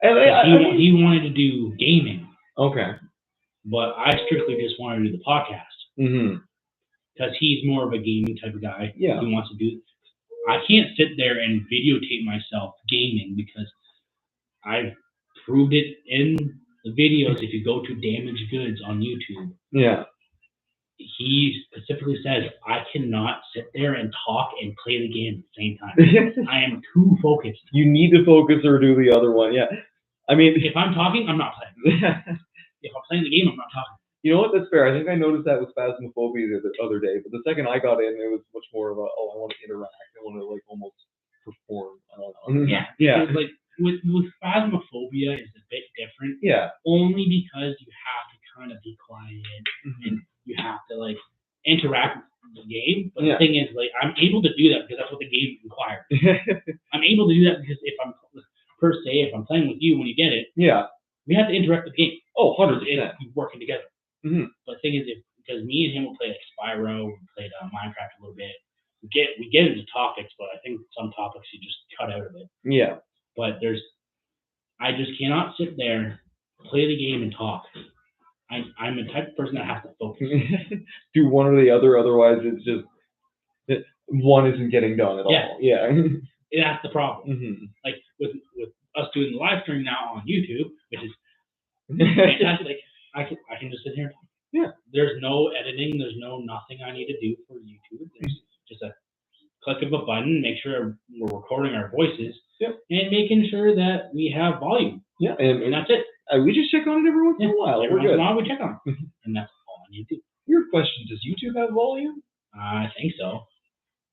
S2: He wanted to do gaming.
S1: Okay.
S2: But I strictly just wanted to do the podcast. Because he's more of a gaming type of guy.
S1: Yeah.
S2: He wants to do. I can't sit there and videotape myself gaming because I've proved it in the videos. If you go to Damaged Goods on YouTube, he specifically says I cannot sit there and talk and play the game at the same time. I am too focused.
S1: You need to focus or do the other one. Yeah. I mean,
S2: if I'm talking, I'm not playing. If I'm playing the game, I'm not talking.
S1: You know what? That's fair. I think I noticed that with Phasmophobia the other day. But the second I got in, it was much more of a, I want to interact. I want to like almost perform. I don't know.
S2: Yeah. Like with Phasmophobia is a bit different.
S1: Yeah.
S2: Only because you have to kind of be quiet and you have to like interact with the game. But the thing is, like, I'm able to do that because that's what the game requires. I'm able to do that because if I'm playing with you when you get it, we have to interact with the game.
S1: Oh, 100%.
S2: We're working together. But the thing is, because me and him will play like Spyro, we played Minecraft a little bit. We get into topics, but I think some topics you just cut out of it. Yeah. But I just cannot sit there, play the game, and talk. I'm the type of person that has to focus.
S1: Do one or the other, otherwise it's just one isn't getting done at all. Yeah.
S2: That's the problem. Like with us doing the live stream now on YouTube, which is fantastic. I can just sit here and talk. Yeah. There's no editing. There's no nothing I need to do for YouTube. There's just a click of a button, make sure we're recording our voices, and making sure that we have volume. Yeah. And that's it.
S1: We just check on it every once in a while.
S2: Every once in a while we check on it. And that's all I need to do.
S1: Weird question. Does YouTube have volume?
S2: I think so.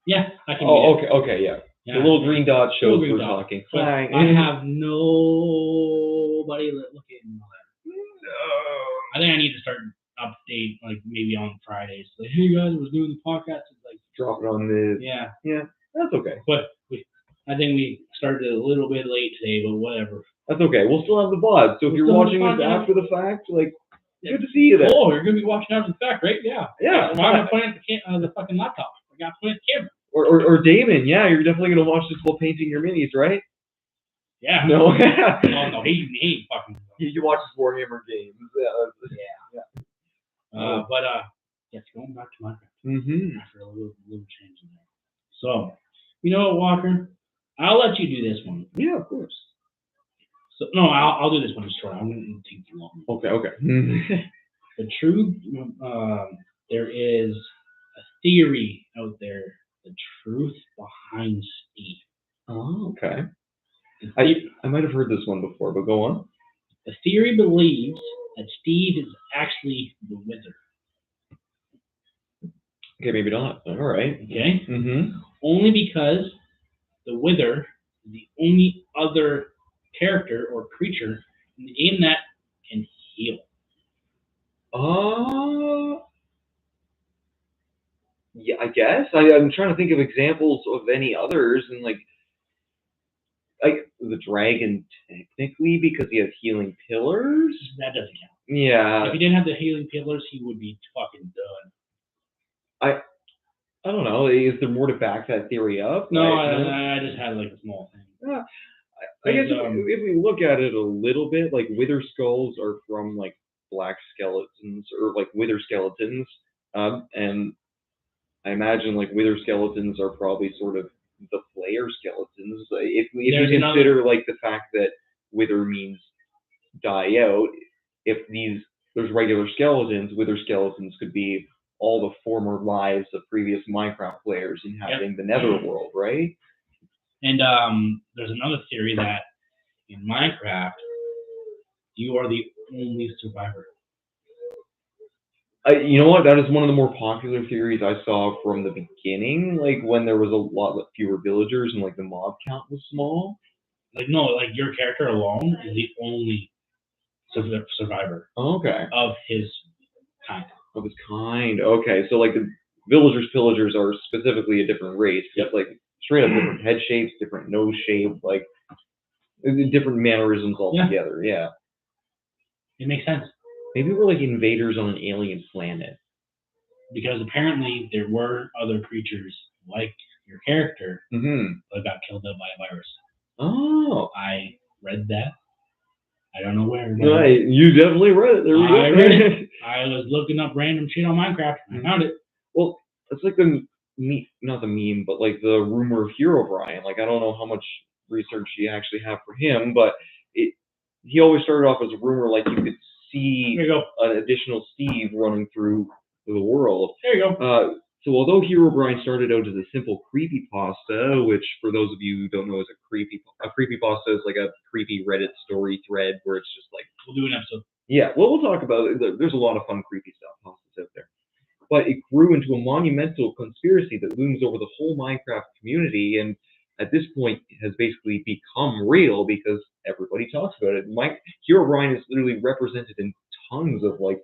S2: Yeah. I can
S1: okay, yeah. The little green dot shows we're talking.
S2: I have nobody looking. I think I need to start an update, like maybe on Fridays. Like, hey guys, I was doing the podcast. It's like
S1: drop it on this.
S2: Yeah,
S1: that's okay.
S2: But I think we started a little bit late today, but whatever.
S1: That's okay. We'll still have the VOD. So if you're watching this after the fact, like, good to see you there.
S2: Oh, you're gonna be watching after the fact, right? Yeah.
S1: Yeah.
S2: So I'm gonna point at the fucking laptop. I got to point at the camera.
S1: Or Damon, yeah, you're definitely gonna watch this while painting your minis, right?
S2: Yeah.
S1: No.
S2: no, he fucking.
S1: You watch his Warhammer games.
S2: Yeah. Yes, going back to Minecraft. After a little change in there. So, you know what, Walker? I'll let you do this one.
S1: Yeah, of course.
S2: So no, I'll do this one short. I'm gonna take too long.
S1: Okay.
S2: The truth, there is a theory out there. The truth behind Steve.
S1: Oh, okay. I might have heard this one before, but go on.
S2: The theory believes that Steve is actually the Wither.
S1: Okay, maybe not. All right.
S2: Okay. Only because the Wither is the only other character or creature in the game that can heal.
S1: Yeah, I guess. I'm trying to think of examples of any others, and like the dragon technically, because he has healing pillars.
S2: That doesn't count.
S1: Yeah.
S2: If he didn't have the healing pillars, he would be fucking done.
S1: I don't know. Is there more to back that theory up?
S2: No, I just had like a small thing.
S1: Yeah. I guess if we look at it a little bit, like wither skulls are from like black skeletons or like wither skeletons, and I imagine like wither skeletons are probably sort of the player skeletons. If you consider like the fact that wither means die out, if there's regular skeletons, wither skeletons could be all the former lives of previous Minecraft players inhabiting the Netherworld, right?
S2: And there's another theory that in Minecraft, you are the only survivor.
S1: You know what? That is one of the more popular theories I saw from the beginning, like when there was a lot fewer villagers and like the mob count was small.
S2: Like your character alone is the only survivor.
S1: Okay.
S2: Of his kind.
S1: Of his kind. Okay, so like the villagers, pillagers are specifically a different race. Yep. Like straight up different head shapes, different nose shape, like different mannerisms altogether. Yeah.
S2: It makes sense.
S1: Maybe we're like invaders on an alien planet.
S2: Because apparently there were other creatures like your character that got killed out by a virus. Oh. I read that. I don't know where.
S1: Right. You definitely read it. There we go.
S2: I read it. I was looking up random shit on Minecraft. I found it.
S1: Well, it's like not the meme, but like the rumor of Herobrine. Like, I don't know how much research you actually have for him, but he always started off as a rumor, like you could see an additional Steve running through the world.
S2: There you go.
S1: So although Herobrine started out as a simple creepypasta, which for those of you who don't know is a creepypasta is like a creepy Reddit story thread where it's just like...
S2: We'll do an episode.
S1: Yeah, well, we'll talk about it. There's a lot of fun creepy stuff pastas out there. But it grew into a monumental conspiracy that looms over the whole Minecraft community, and at this point has basically become real because everybody talks about it. Herobrine is literally represented in tons of like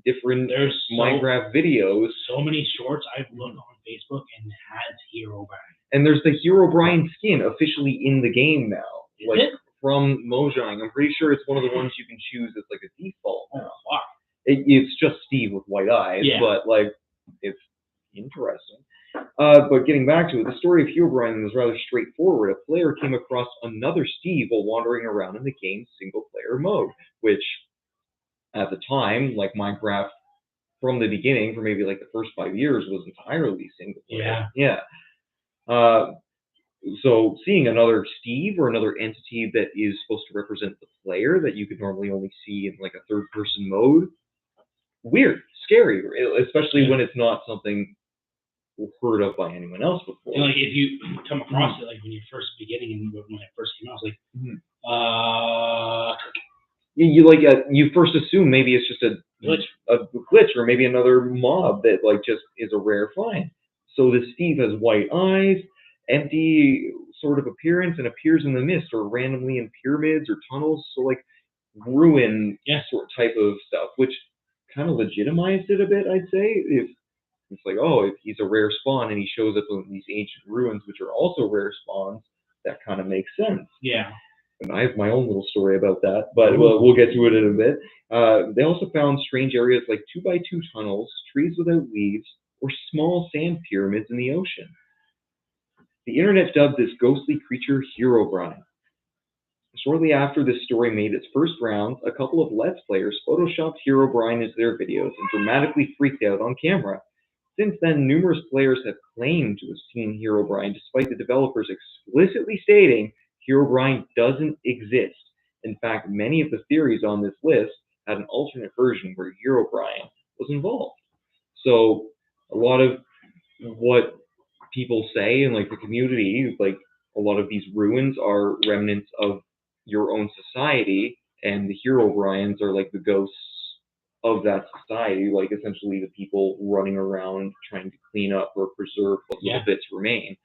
S1: different Minecraft videos.
S2: So many shorts I've looked on Facebook and it has Herobrine.
S1: And there's the Herobrine skin officially in the game now.
S2: Is it?
S1: From Mojang. I'm pretty sure it's one of the ones you can choose as like a default now.
S2: Oh, wow.
S1: It's just Steve with white eyes, but like it's interesting. But getting back to it, the story of Herobrine is rather straightforward. A player came across another Steve while wandering around in the game's single-player mode, which at the time, like Minecraft, from the beginning, for maybe like the first 5 years, was entirely single-player. Yeah. So seeing another Steve or another entity that is supposed to represent the player that you could normally only see in like a third-person mode, weird, scary, especially when it's not something heard of by anyone else before.
S2: And like if you come across it, like when you're first beginning and when it first came out, I was like,
S1: you first assume maybe it's just a glitch, or maybe another mob that like just is a rare find. So this Steve has white eyes, empty sort of appearance, and appears in the mist or randomly in pyramids or tunnels. So like ruin sort of type of stuff, which kind of legitimized it a bit, I'd say. If it's like, oh, if he's a rare spawn and he shows up in these ancient ruins, which are also rare spawns, that kind of makes sense.
S2: Yeah.
S1: and I have my own little story about that, but we'll get to it in a bit. They also found strange areas like 2x2 tunnels, trees without leaves, or small sand pyramids in the ocean. The internet dubbed this ghostly creature Herobrine. Shortly after this story made its first rounds, a couple of Let's Players photoshopped Herobrine into their videos and dramatically freaked out on camera. Since then, numerous players have claimed to have seen Herobrine, despite the developers explicitly stating Herobrine doesn't exist. In fact, many of the theories on this list had an alternate version where Herobrine was involved. So a lot of what people say in like the community, like a lot of these ruins are remnants of your own society, and the Herobrines are like the ghosts of that society, like essentially the people running around trying to clean up or preserve what little bits remain.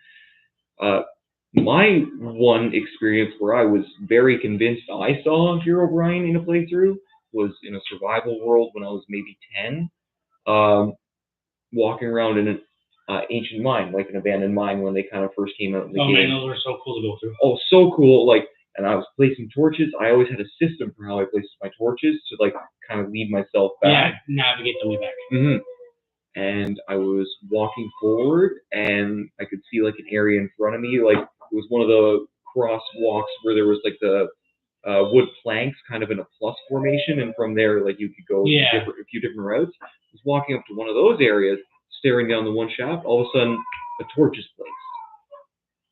S1: My one experience where I was very convinced I saw Herobrine in a playthrough was in a survival world when I was maybe 10, walking around in an ancient mine, like an abandoned mine when they kind of first came out in the game.
S2: Man, those were so cool to go through.
S1: Oh, so cool! Like, and I was placing torches. I always had a system for how I placed my torches to like kind of lead myself back.
S2: Yeah, navigate the way back.
S1: Mm-hmm. And I was walking forward, and I could see like an area in front of me. Like it was one of the crosswalks where there was like the wood planks, kind of in a plus formation, and from there, like you could go a few different routes. I was walking up to one of those areas, staring down the one shaft. All of a sudden, a torch is placed,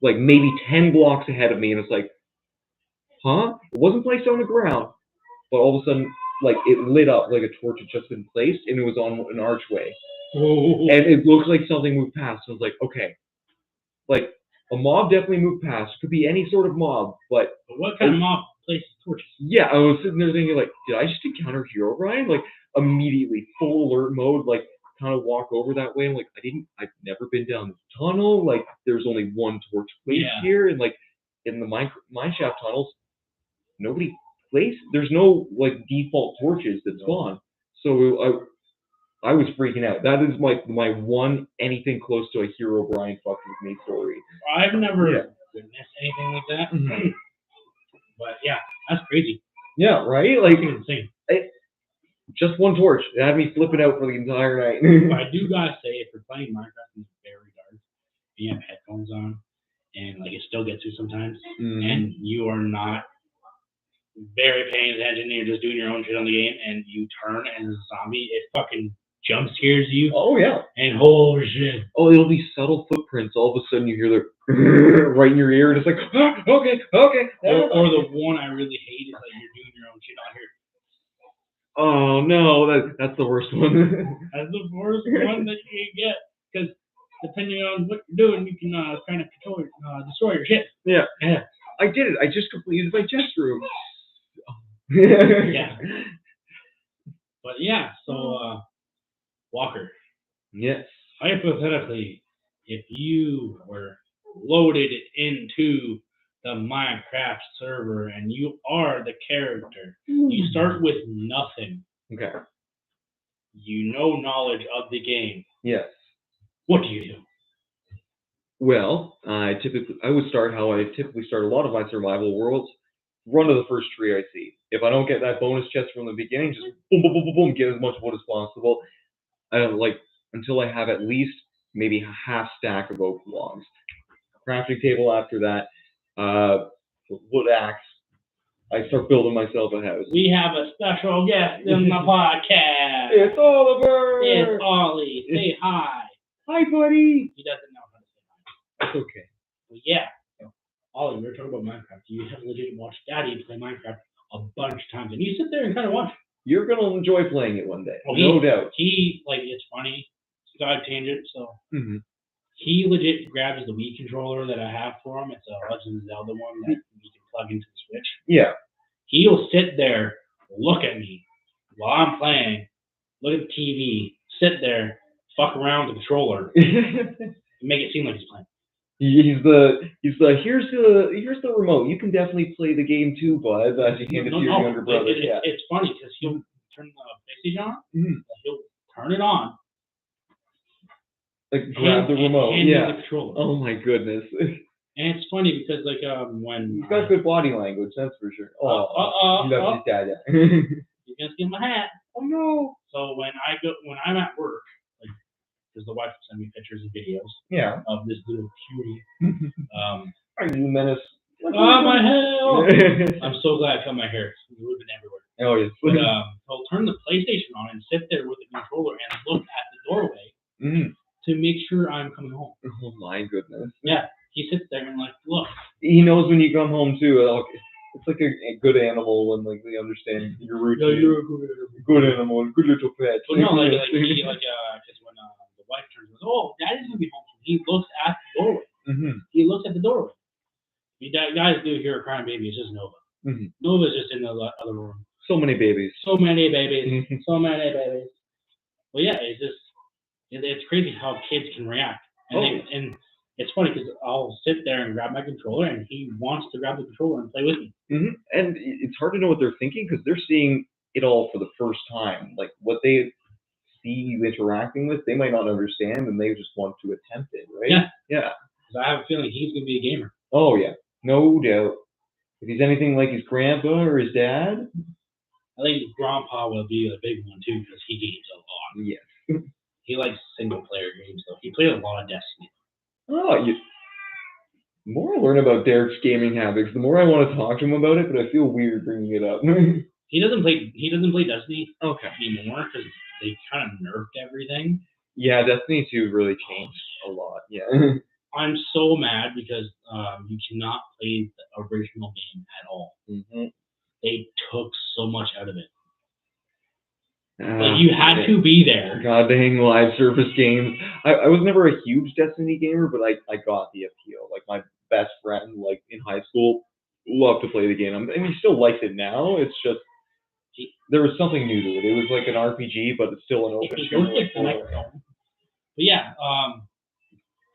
S1: like maybe 10 blocks ahead of me, and it's like, huh? It wasn't placed on the ground, but all of a sudden, like it lit up like a torch had just been placed, and it was on an archway.
S2: Whoa.
S1: And it looked like something moved past. So I was like, okay, like a mob definitely moved past. Could be any sort of mob, but
S2: what kind of mob places torches?
S1: Yeah, I was sitting there thinking, like, did I just encounter Herobrine? Like immediately, full alert mode, like kind of walk over that way. I'm like, I've never been down this tunnel. Like, there's only one torch placed here, and like in the mineshaft tunnels, nobody placed. There's no like default torches that spawn. So I was freaking out. That is my one anything close to a Herobrine fucked with me story.
S2: I've never witnessed anything like that. Mm-hmm. But yeah, that's crazy.
S1: Yeah, right? Like
S2: insane.
S1: Just one torch. It had me flipping out for the entire night.
S2: But I do gotta say, if you're playing Minecraft and it's very dark, and you have headphones on, and like it still gets you sometimes, and you are not very paying attention, and you're just doing your own shit on the game, and you turn and it's a zombie, it fucking jump scares you.
S1: Oh yeah.
S2: And holy shit.
S1: Oh, it'll be subtle footprints. All of a sudden you hear the right in your ear, and it's like, okay.
S2: Or the one I really hate is like you're doing your own shit on here.
S1: Oh no, that's the worst one.
S2: That's the worst one that you can get, because depending on what you're doing, you can kind of destroy your shit.
S1: Yeah. I did it. I just completed my chest room.
S2: Yeah. But yeah, so Walker.
S1: Yes.
S2: Hypothetically, if you were loaded into the Minecraft server and you are the character, you start with nothing.
S1: Okay.
S2: You know knowledge of the game.
S1: Yes.
S2: What do you do?
S1: Well, I would start how I typically start a lot of my survival worlds. Run to the first tree I see. If I don't get that bonus chest from the beginning, just boom, get as much wood as possible. Until I have at least maybe a half stack of oak logs. Crafting table after that. Wood axe. I start building myself a house.
S2: We have a special guest in the podcast.
S1: It's Oliver.
S2: It's Ollie. Say hi.
S1: Hi, buddy.
S2: He doesn't know how to say hi.
S1: That's okay.
S2: But yeah. Ollie, we were talking about Minecraft. You have legit watched Daddy play Minecraft a bunch of times, and you sit there and kind of watch.
S1: You're gonna enjoy playing it one day, no doubt.
S2: It's funny. Side tangent. So he legit grabs the Wii controller that I have for him. It's a Legend of Zelda one that you can plug into the Switch.
S1: Yeah.
S2: He'll sit there, look at me while I'm playing, look at the TV, sit there, fuck around with the controller, and make it seem like he's playing.
S1: He's the here's the remote. You can definitely play the game too, bud. As you hand it to your younger brother.
S2: It's funny because he'll turn the PlayStation on. He'll turn it on.
S1: Like grab the remote.
S2: Hand me the controller.
S1: Oh my goodness.
S2: And it's funny because like when
S1: He's got good body language, that's for sure. He loves his dad.
S2: You're gonna steal my hat.
S1: Oh no.
S2: So when I'm at work, like, because the wife will send me pictures and videos of this little cutie.
S1: Are you menace?
S2: My hell! I'm so glad I cut my hair. It's moving everywhere.
S1: Oh yes.
S2: But I'll turn the PlayStation on and sit there with the controller and look at the doorway to make sure I'm coming home.
S1: Oh my goodness.
S2: Yeah, he sits there and like, look.
S1: He knows when you come home too. It's like a good animal when like they understand your routine.
S2: Yeah, you're a
S1: good animal, good little pet.
S2: Well, no, because when the wife turns, goes, oh, Daddy's gonna be home. He looks at the doorway. He looks at the doorway. Guys do hear a crying baby. It's just Nova. Nova's just in the other room.
S1: So many babies.
S2: So many babies. So many babies. Well, yeah, it's crazy how kids can react. And it's funny because I'll sit there and grab my controller, and he wants to grab the controller and play with me.
S1: And it's hard to know what they're thinking because they're seeing it all for the first time. Like what they see you interacting with, they might not understand, and they just want to attempt it, right? Yeah.
S2: Because I have a feeling he's gonna be a gamer.
S1: Oh yeah, no doubt. If he's anything like his grandpa or his dad,
S2: I think his grandpa will be a big one too because he games a lot.
S1: Yes.
S2: He likes single player games though. He played a lot of Destiny.
S1: Oh, the more I learn about Derek's gaming habits, the more I want to talk to him about it, but I feel weird bringing it up.
S2: He doesn't play Destiny
S1: anymore
S2: because they kind of nerfed everything.
S1: Yeah, Destiny 2 really changed a lot. Yeah.
S2: I'm so mad because you cannot play the original game at all. They took so much out of it. Like you had to be there.
S1: God dang live service games. I was never a huge Destiny gamer, but I got the appeal. Like my best friend, like in high school, loved to play the game. I mean, he still likes it now. It's just there was something new to it. It was like an RPG, but it's still an open
S2: show. But yeah,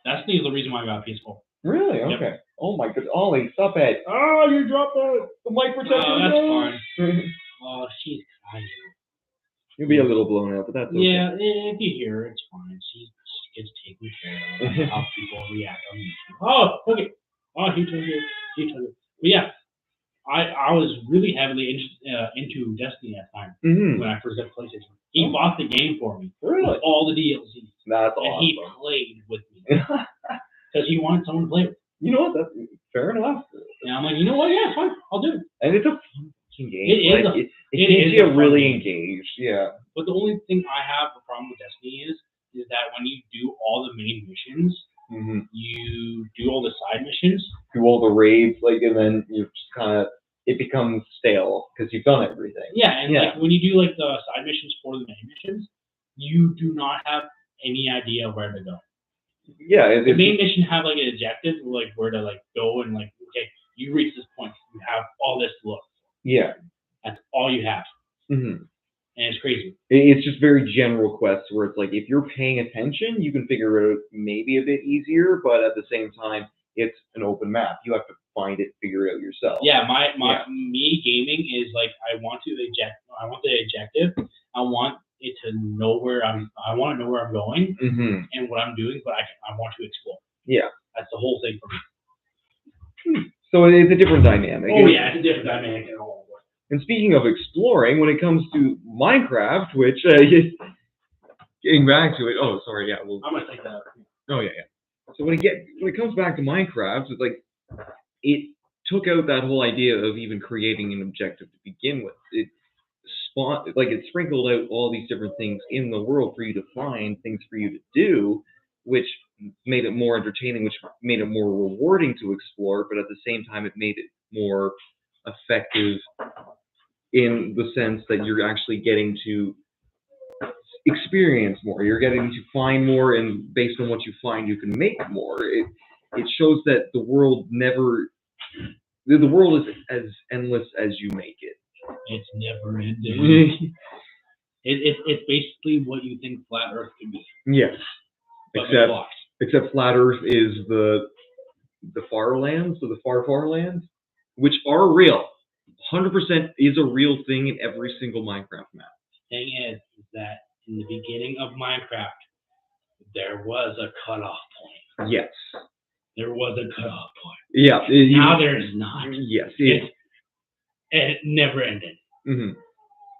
S2: Destiny is the reason why I got PS4.
S1: Really? Okay. Yep. Oh my goodness, Ollie, stop it! Oh, you dropped the mic protector.
S2: Oh, that's fine. Oh, she's crying.
S1: You'll be a little blown out, but that's okay.
S2: Yeah, if you hear her, it's fine. She gets taken care of. How people react on YouTube. Oh, okay. Oh, he told you. But yeah, I was really heavily into Destiny at the time when I first got PlayStation. He bought the game for me.
S1: Really?
S2: With all the DLCs.
S1: That's awesome.
S2: And he played with me. Because he wanted someone to play with.
S1: You know what? That's fair enough.
S2: And I'm like, you know what? Yeah, it's fine. I'll do it.
S1: And it's a fun game.
S2: It
S1: keeps you really engaged. Yeah.
S2: But the only thing I have a problem with Destiny is that when you do all the main missions, you do all the side missions,
S1: do all the raids, like, and then you just kind of it becomes stale because you've done everything.
S2: Yeah, and like when you do like the side missions for the main missions, you do not have any idea where to go.
S1: Yeah,
S2: the main mission have like an objective, like where to like go and like okay, you reach this point, you have all this to look.
S1: Yeah,
S2: that's all you have. And it's crazy.
S1: It's just very general quests where it's like if you're paying attention, you can figure it out maybe a bit easier, but at the same time, it's an open map. You have to find it, figure it out yourself.
S2: Yeah, me gaming is like I want the objective. I want it to know where I want to know where I'm going and what I'm doing, but I want to explore.
S1: Yeah,
S2: that's the whole thing for me.
S1: So it's a different dynamic.
S2: Oh yeah, it's a different dynamic at all.
S1: And speaking of exploring, when it comes to Minecraft, which getting back to it. Oh, sorry. Yeah,
S2: I'm gonna take that.
S1: Oh yeah. So when it comes back to Minecraft, it's like it took out that whole idea of even creating an objective to begin with. It sprinkled out all these different things in the world for you to find, things for you to do, which made it more entertaining, which made it more rewarding to explore, but at the same time it made it more effective in the sense that you're actually getting to experience more. You're getting to find more, and based on what you find, you can make more. It shows that the world is as endless as you make it.
S2: It's never ending. It's basically what you think flat Earth can be.
S1: Yes. Except flat Earth is the far lands, so the far lands, which are real. 100% is a real thing in every single Minecraft map.
S2: The thing is that in the beginning of Minecraft, there was a cutoff point.
S1: Yes.
S2: there was a cutoff point.
S1: Yeah.
S2: Now there is not.
S1: Yes.
S2: It never ended.
S1: Mm-hmm.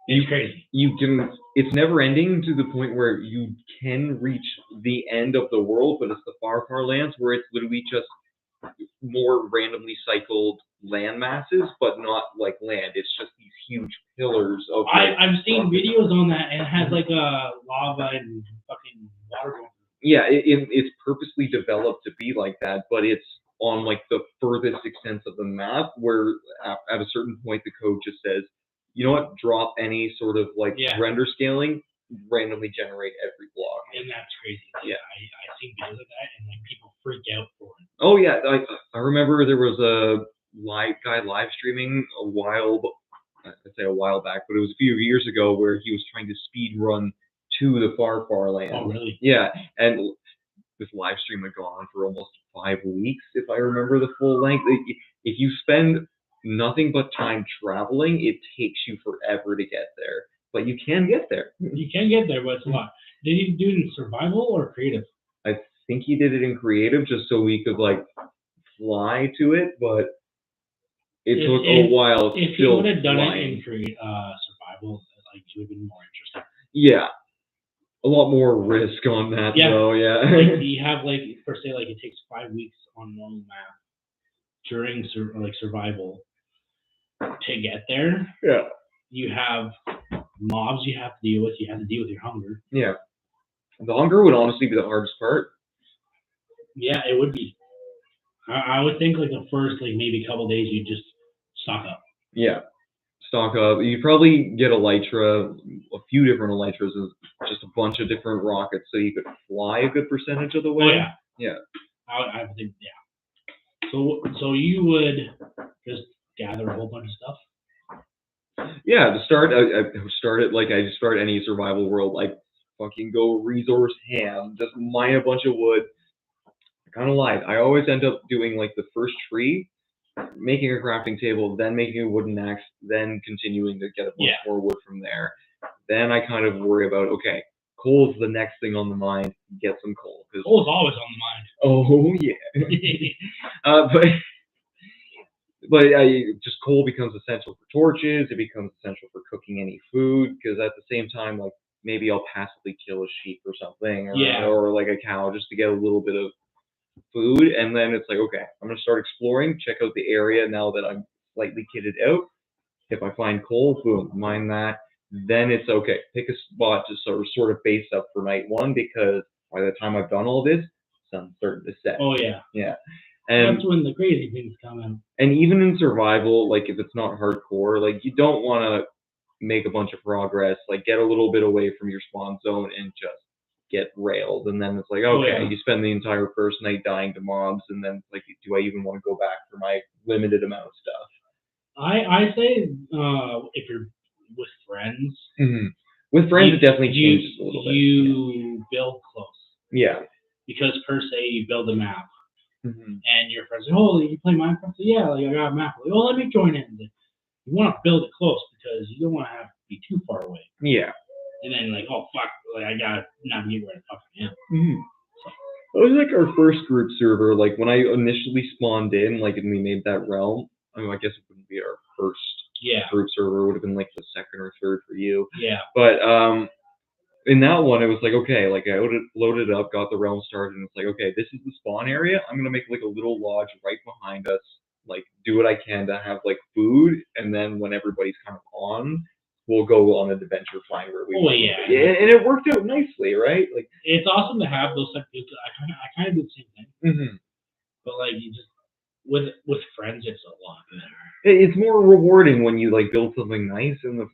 S2: It's crazy.
S1: It's never ending to the point where you can reach the end of the world, but it's the far, far lands where it's literally just more randomly cycled land masses, but not like land. It's just these huge pillars of.
S2: I've seen videos on that, and it has like a lava and fucking water going.
S1: Yeah, it's purposely developed to be like that, but it's on like the furthest extent of the map, where at a certain point the code just says, you know what, drop any sort of like render scaling, randomly generate every block.
S2: And that's crazy.
S1: Yeah,
S2: I've seen videos of that, and like people freak out for it.
S1: Oh yeah, I remember there was a guy live streaming I'd say a while back, but it was a few years ago, where he was trying to speed run to the far, far land.
S2: Oh really?
S1: Yeah, and this live stream had gone on for almost 5 weeks, if I remember the full length. If you spend nothing but time traveling, it takes you forever to get there. But you can get there.
S2: You can get there, but it's a lot. Did you do it in survival or creative?
S1: I think he did it in creative just so we could like fly to it, but it took a while.
S2: If he would have done it in survival, like you would have been more interested.
S1: Yeah. A lot more risk on that, though. Yeah.
S2: Like you have like per se, like it takes 5 weeks on normal map during survival to get there.
S1: Yeah.
S2: You have mobs you have to deal with. You have to deal with your hunger.
S1: Yeah. The hunger would honestly be the hardest part.
S2: Yeah, it would be. I would think like the first maybe couple days you just stock up.
S1: Yeah. Stock up. You probably get elytra, a few different elytras, just a bunch of different rockets, so you could fly a good percentage of the way.
S2: Oh yeah.
S1: Yeah.
S2: I would think So you would just gather a whole bunch of stuff.
S1: Yeah. To start, I started like I just start any survival world, like fucking go resource ham, just mine a bunch of wood. I kind of lied. I always end up doing like the first tree, making a crafting table, then making a wooden axe, then continuing to get a bunch more wood from there. Then I kind of worry about, okay, coal's the next thing on the mind. Get some coal.
S2: Coal's always on
S1: the mind. Oh yeah. But just coal becomes essential for torches. It becomes essential for cooking any food, because at the same time, like maybe I'll passively kill a sheep or something, or like a cow, just to get a little bit of food. And then it's like, okay, I'm gonna start exploring, check out the area now that I'm slightly kitted out. If I find coal, boom, mine that. Then it's okay, pick a spot to sort of base up for night one, because by the time I've done all this, sun's starting to set.
S2: Oh yeah.
S1: Yeah. And
S2: that's when the crazy things come in.
S1: And even in survival, like if it's not hardcore, like you don't want to make a bunch of progress, like get a little bit away from your spawn zone and just get railed. And then it's like, okay, you spend the entire first night dying to mobs, and then like, do I even want to go back for my limited amount of stuff?
S2: I say if you're with friends.
S1: Mm-hmm. With friends, it definitely changes a little bit.
S2: You build close.
S1: Yeah.
S2: Because per se, you build a map.
S1: Mm-hmm.
S2: And your friends say, oh, you play Minecraft? Yeah, like I got a map. Like, oh, let me join in. Like, you want to build it close because you don't want to have to be too far away.
S1: Yeah.
S2: And then like, oh fuck, like I gotta navigate where the fuck I am.
S1: Mm-hmm. It was like our first group server. Like when I initially spawned in, like and we made that realm. I mean, I guess it wouldn't be our first group server. It would have been like the second or third for you.
S2: Yeah.
S1: But in that one, it was like, okay, like I loaded up, got the realm started, and it's like, okay, this is the spawn area. I'm gonna make like a little lodge right behind us, like do what I can to have like food, and then when everybody's kind of on, we'll go on an adventure, find where we want. And it worked out nicely, right? Like
S2: it's awesome to have those type of people. I kind of do the same thing.
S1: Mm-hmm.
S2: But like you just with friends, it's a lot better.
S1: It's more rewarding when you like build something nice and like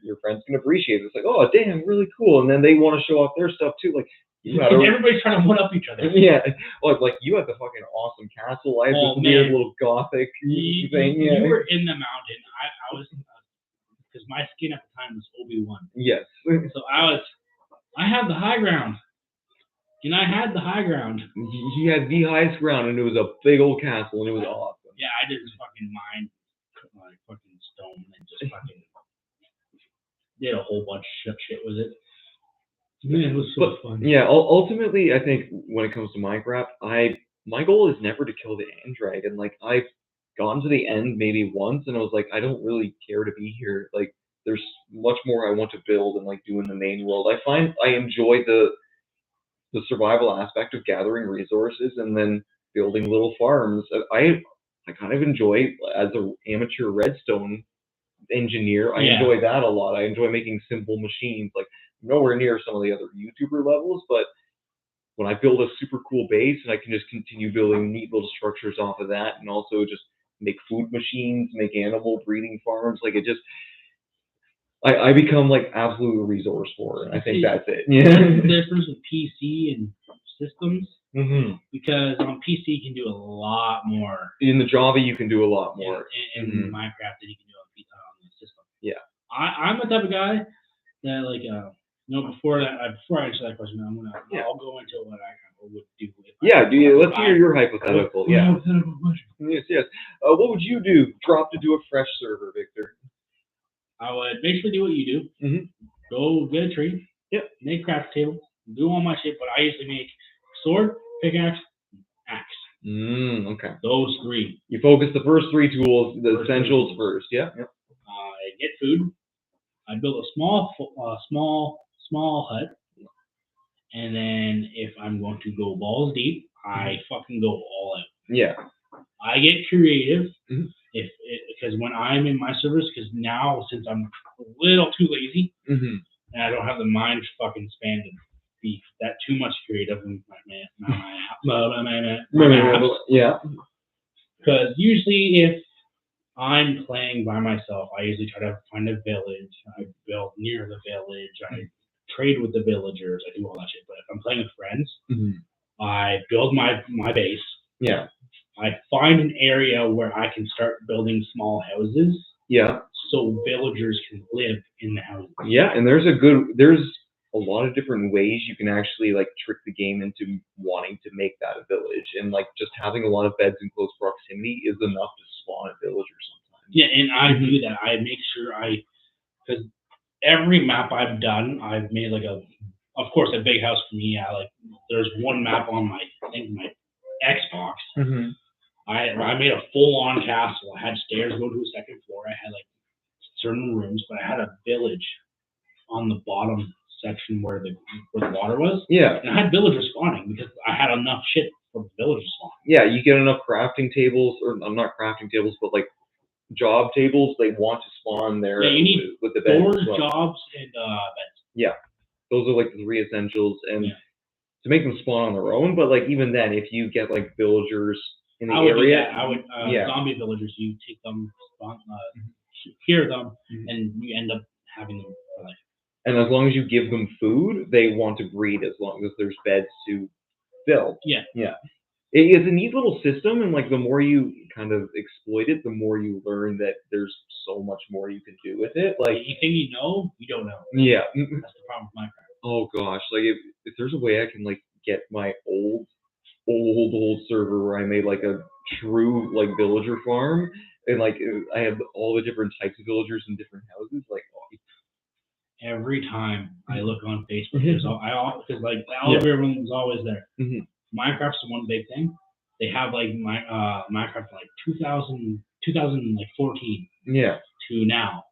S1: your friends can appreciate it. It's like, oh damn, really cool, and then they want to show off their stuff too. Like
S2: everybody's trying to one up each other.
S1: Yeah, like you had the fucking awesome castle. I had this weird little gothic thing.
S2: You were in the mountain. I was because my skin at the time was Obi-Wan.
S1: Yes.
S2: So I had the high ground. And I had the high ground.
S1: He had the highest ground, and it was a big old castle, and it was awesome.
S2: Yeah, I did fucking mine, like fucking stone, and just fucking did a whole bunch of shit with it. Man, it was so fun.
S1: Yeah, ultimately, I think when it comes to Minecraft, I my goal is never to kill the end dragon. Like, I've gone to the end maybe once, and I was like, I don't really care to be here. Like, there's much more I want to build and like do in the main world. I find I enjoy the survival aspect of gathering resources and then building little farms. I kind of enjoy as an amateur redstone engineer. I enjoy that a lot. I enjoy making simple machines. Like, nowhere near some of the other YouTuber levels, but when I build a super cool base and I can just continue building neat little structures off of that, and also just make food machines, make animal breeding farms, like it just I become like absolutely resourceful. I think that's it. Yeah.
S2: That's the difference with PC and systems.
S1: Mm-hmm.
S2: Because on PC you can do a lot more.
S1: In the Java you can do a lot more.
S2: In Minecraft than you can do on the system.
S1: Yeah.
S2: I'm the type of guy that like before I answer that question, I'll go into what I kind of would do.
S1: Let's hear your hypothetical. Hypothetical question. Yes. What would you do? Drop to do a fresh server, Victor.
S2: I would basically do what you do. Mm-hmm. Go get a tree.
S1: Yep.
S2: Make craft table. Do all my shit, but I usually make sword, pickaxe, axe.
S1: Okay.
S2: Those three.
S1: You focus the first three tools, the essentials first. Yeah. Yep.
S2: I get food. I build a small hut, and then if I'm going to go balls deep, I fucking go all out.
S1: Yeah.
S2: I get creative. Mm-hmm. Because when I'm in my servers, because now since I'm a little too lazy, and I don't have the mind fucking span to be that too much creative in my apps.
S1: Yeah.
S2: Because usually if I'm playing by myself, I usually try to find a village. I build near the village. I trade with the villagers. I do all that shit. But if I'm playing with friends, I build my base.
S1: Yeah.
S2: I find an area where I can start building small houses.
S1: Yeah.
S2: So villagers can live in the houses.
S1: Yeah, and there's a lot of different ways you can actually like trick the game into wanting to make that a village, and like just having a lot of beds in close proximity is enough to spawn a villager sometimes.
S2: Yeah, and I do that. I make sure because every map I've done, I've made like of course a big house for me. There's one map on my Xbox. I made a full-on castle. I had stairs go to a second floor. I had like certain rooms, but I had a village on the bottom section where the water was.
S1: Yeah.
S2: And I had villagers spawning because I had enough shit for the villagers spawning.
S1: Yeah, you get enough crafting tables, or not crafting tables, but like job tables. They want to spawn there.
S2: Yeah, you need
S1: with the beds.
S2: Doors, jobs, and beds.
S1: Yeah, those are like the three essentials, and to make them spawn on their own. But like even then, if you get like villagers in the area,
S2: I would zombie villagers. You take them, hear them, and you end up having them for life.
S1: And as long as you give them food, they want to breed as long as there's beds to fill.
S2: Yeah.
S1: Yeah. It's a neat little system, and like the more you kind of exploit it, the more you learn that there's so much more you can do with it. Like
S2: anything you know, you don't know.
S1: Yeah.
S2: That's the problem with Minecraft.
S1: Oh gosh, like if there's a way I can like get my old server where I made like a true like villager farm, and like I have all the different types of villagers in different houses, like
S2: every time I look on Facebook, because like the algorithm was always there. Minecraft's the one big thing. They have like Minecraft like 2014 to now.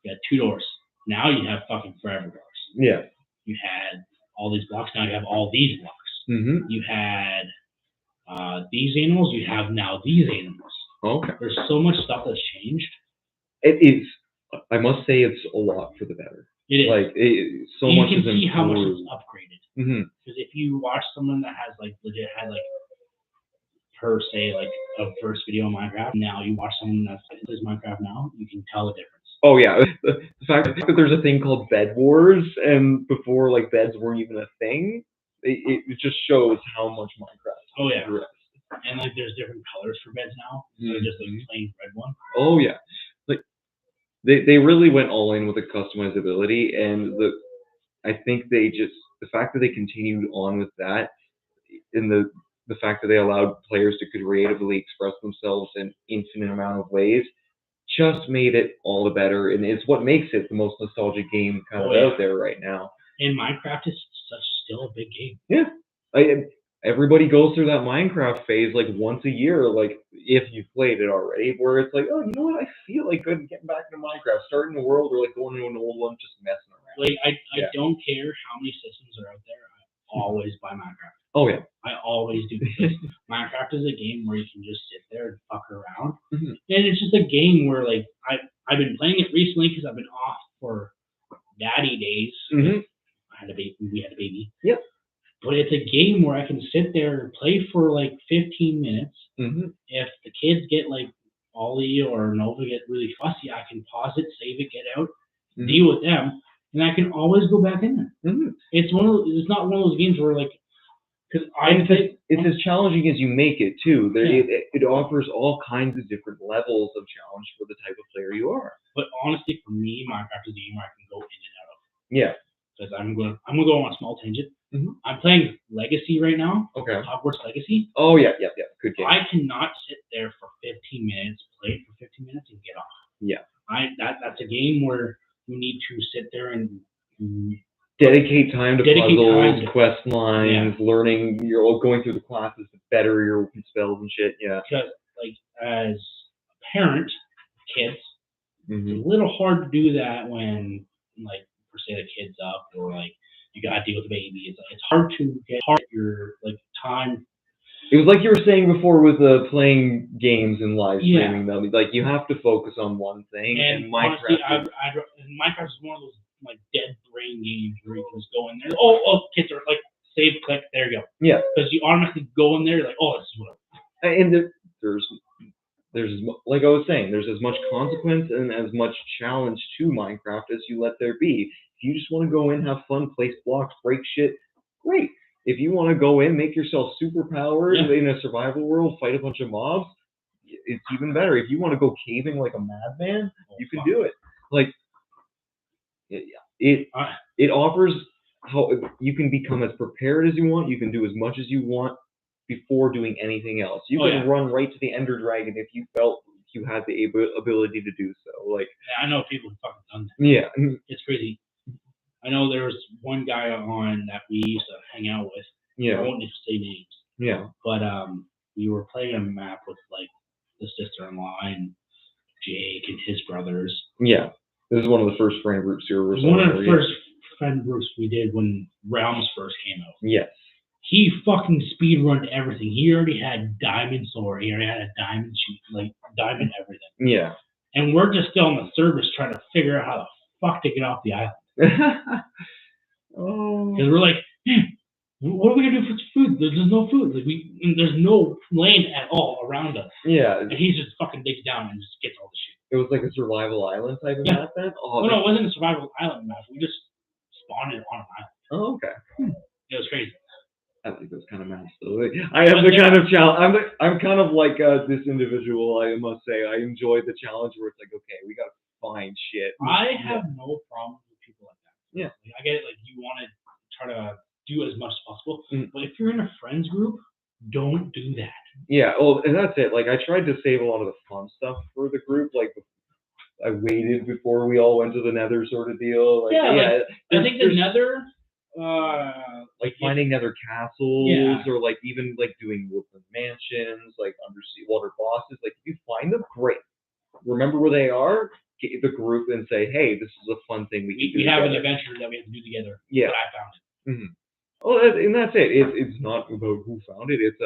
S2: You had 2 doors. Now you have fucking forever doors.
S1: Yeah.
S2: You had all these blocks. Now you have all these blocks. You had these animals. You have now these animals.
S1: Okay.
S2: There's so much stuff that's changed.
S1: It is. I must say it's a lot for the better.
S2: It is.
S1: Like so much is improved. You can see
S2: how much it's upgraded. Because if you watch someone that has like legit had like per se like a first video on Minecraft, now you watch someone that plays Minecraft now, you can tell the difference.
S1: Oh yeah, the fact that there's a thing called Bed Wars, and before like beds weren't even a thing, it just shows how much Minecraft.
S2: Oh yeah. And like there's different colors for beds now, so just like plain red one.
S1: Oh yeah, like they really went all in with the customizability, and I think the fact that they continued on with that, and the fact that they allowed players to creatively express themselves in infinite amount of ways, just made it all the better, and it's what makes it the most nostalgic game kind of out there right now.
S2: And Minecraft is still a big game.
S1: Yeah, everybody goes through that Minecraft phase like once a year, like if you've played it already, where it's like, oh, you know what, I feel like good getting back into Minecraft, starting a world or like going into an old one, just messing around.
S2: Like I don't care how many systems are out there. I always buy Minecraft.
S1: Oh yeah.
S2: I always do. Minecraft is a game where you can just sit there and fuck around,
S1: Mm-hmm.
S2: and it's just a game where like I've been playing it recently because I've been off for daddy days.
S1: Mm-hmm.
S2: I had a baby. We had a baby.
S1: Yep.
S2: But it's a game where I can sit there and play for like 15 minutes.
S1: Mm-hmm.
S2: If the kids get like Ollie or Nova get really fussy, I can pause it, save it, get out, deal with them, and I can always go back in there.
S1: Mm-hmm.
S2: It's it's not one of those games where like, because
S1: it's as challenging as you make it too.
S2: Yeah.
S1: It offers all kinds of different levels of challenge for the type of player you are.
S2: But honestly, for me, Minecraft is a game where I can go in and out of.
S1: Yeah.
S2: Because I'm gonna go on a small tangent.
S1: Mm-hmm.
S2: I'm playing Legacy right now.
S1: Okay.
S2: Hogwarts Legacy.
S1: Oh yeah. Good game.
S2: I cannot sit there for 15 minutes, play for 15 minutes, and get off.
S1: Yeah.
S2: That's a game where you need to sit there and
S1: dedicate time to puzzles, quest lines, learning. You're going through the classes to better your spells and shit. Yeah.
S2: Because like as a parent, kids,
S1: mm-hmm.
S2: it's a little hard to do that when like per se the kid's up or like you gotta deal with the baby. It's hard to get your like time.
S1: It was like you were saying before with playing games and live streaming them. Like you have to focus on one thing. And
S2: honestly, Minecraft is one of those like dead brain games where you can just go in there. Oh, kids are like save, click, there you go.
S1: Yeah.
S2: Because you automatically go in there like, oh, this is what.
S1: And there's like I was saying, there's as much consequence and as much challenge to Minecraft as you let there be. If you just want to go in, have fun, place blocks, break shit, great. If you want to go in, make yourself superpowered in a survival world, fight a bunch of mobs, it's even better. If you want to go caving like a madman, you can do it. Like it offers how you can become as prepared as you want. You can do as much as you want before doing anything else. You can run right to the Ender Dragon if you felt you had the ability to do so. Like
S2: I know people who fucking done that.
S1: Yeah.
S2: It's crazy. I know there was one guy on that we used to hang out with.
S1: Yeah.
S2: I won't just say names.
S1: Yeah.
S2: But we were playing a map with like the sister-in-law and Jake and his brothers.
S1: Yeah. This is one of the first friend groups you were.
S2: One of the first friend groups we did when Realms first came out.
S1: Yes.
S2: He fucking speedrunned everything. He already had diamond sword. He already had a diamond sheet, like diamond everything.
S1: Yeah.
S2: And we're just still on the surface trying to figure out how the fuck to get off the island. Because we're like, what are we gonna do for food? There's no food. Like there's no land at all around us.
S1: Yeah.
S2: And he just fucking digs down and just gets all the shit.
S1: It was like a survival island type of map then?
S2: No, it wasn't a survival island map. We just spawned it on an island.
S1: Oh, okay.
S2: It was crazy.
S1: I like those kind of maps though. I have the kind of challenge. I'm kind of like this individual. I must say, I enjoy the challenge where it's like, okay, we gotta find shit.
S2: I have no problem with people like that.
S1: Yeah.
S2: Like, I get it. Like you want to try to do as much as possible, but if you're in a friends group, don't do that. Yeah.
S1: Well, and that's it. Like I tried to save a lot of the fun stuff for the group. Like I waited before we all went to the Nether sort of deal. Like,
S2: I think the Nether.
S1: Like finding Nether castles, or like even like doing woodland mansions, like undersea water bosses. Like if you find them, great. Remember where they are. Get the group and say, hey, this is a fun thing we can do.
S2: We have an adventure that we have to do together.
S1: Yeah.
S2: But I found it.
S1: Mm-hmm. Well, and that's it. It's not about who found it. It's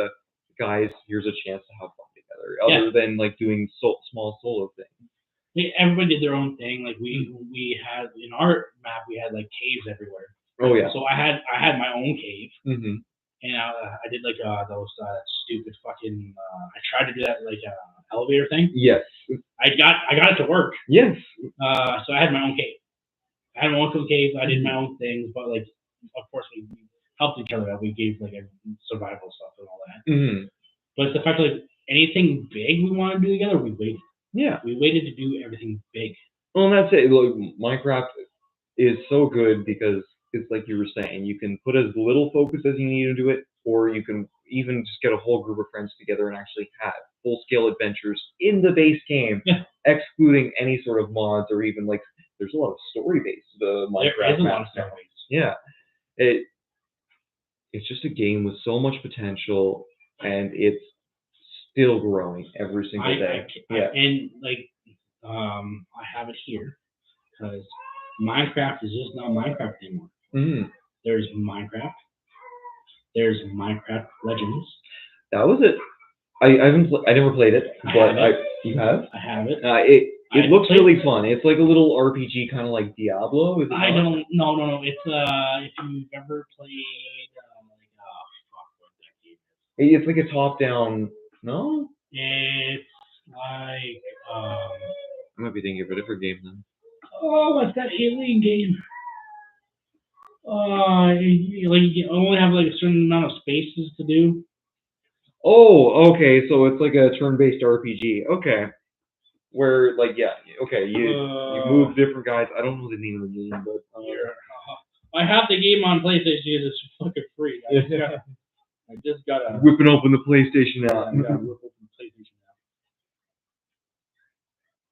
S1: guys, here's a chance to have fun together. Other than like doing small solo things.
S2: Everybody did their own thing. Like we had in our map, we had like caves everywhere.
S1: Oh yeah.
S2: So I had my own cave,
S1: and
S2: I did like those stupid fucking. I tried to do that like elevator thing.
S1: Yes.
S2: I got it to work.
S1: Yes.
S2: So I had my own cave. I had my own cave. I did my own things, but like, of course, we helped each other out. We gave like survival stuff and all that. But it's the fact that like anything big we want to do together, we waited.
S1: Yeah.
S2: We waited to do everything big.
S1: Well, and that's it. Look, Minecraft is so good because it's like you were saying, you can put as little focus as you need into it, or you can even just get a whole group of friends together and actually have full-scale adventures in the base game, excluding any sort of mods or even like there's a lot of story-based Minecraft
S2: there is a lot
S1: maps
S2: of story-based.
S1: Yeah. it's just a game with so much potential, and it's still growing every single day.
S2: And like, I have it here because Minecraft is just not Minecraft anymore.
S1: Mm.
S2: There's Minecraft. There's Minecraft Legends.
S1: That was it. I never played it, but you have?
S2: I have it.
S1: It looks really fun. It's like a little RPG, kind of like Diablo. Is it
S2: I don't. No. It's if you've ever played like fuck, what that game is.
S1: It's like a top-down. No.
S2: It's like
S1: I might be thinking of a different game then.
S2: Oh, what's that alien game? You only have like a certain amount of spaces to do.
S1: Oh, okay. So it's like a turn-based RPG. Okay. Where like you move different guys. I don't know the name of the game, but
S2: I have the game on PlayStation. It's fucking free. I just gotta
S1: whipping open the PlayStation app.
S2: I gotta whip open the PlayStation app.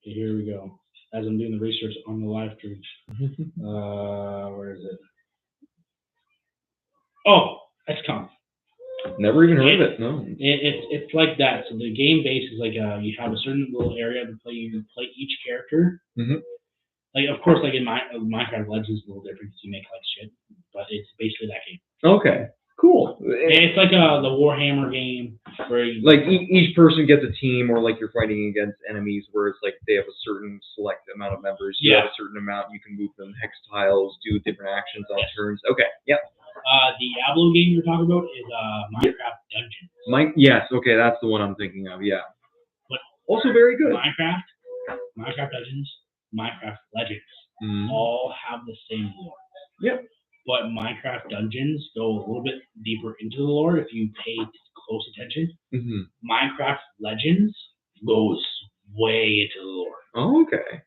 S2: Okay, here we go. As I'm doing the research on the live stream. Where is it? Oh, XCOM.
S1: Never even heard of it. No.
S2: It's like that. So the game base is like you have a certain little area to play. You play each character.
S1: Mm-hmm.
S2: Like of course, like in Minecraft Legends is a little different because you make like shit, but it's basically that game.
S1: Okay. Cool.
S2: It's like the Warhammer game where you,
S1: like each person gets a team, or like you're fighting against enemies where it's like they have a certain select amount of members. You have a certain amount. You can move them hex tiles, do different actions on turns. Okay. Yep.
S2: The Diablo game you're talking about is Minecraft Dungeons.
S1: Yes, okay, that's the one I'm thinking of, yeah.
S2: But
S1: also very good.
S2: Minecraft Dungeons, Minecraft Legends, all have the same lore.
S1: Yep.
S2: But Minecraft Dungeons go a little bit deeper into the lore if you pay close attention.
S1: Mm-hmm.
S2: Minecraft Legends goes way into the lore.
S1: Oh, okay.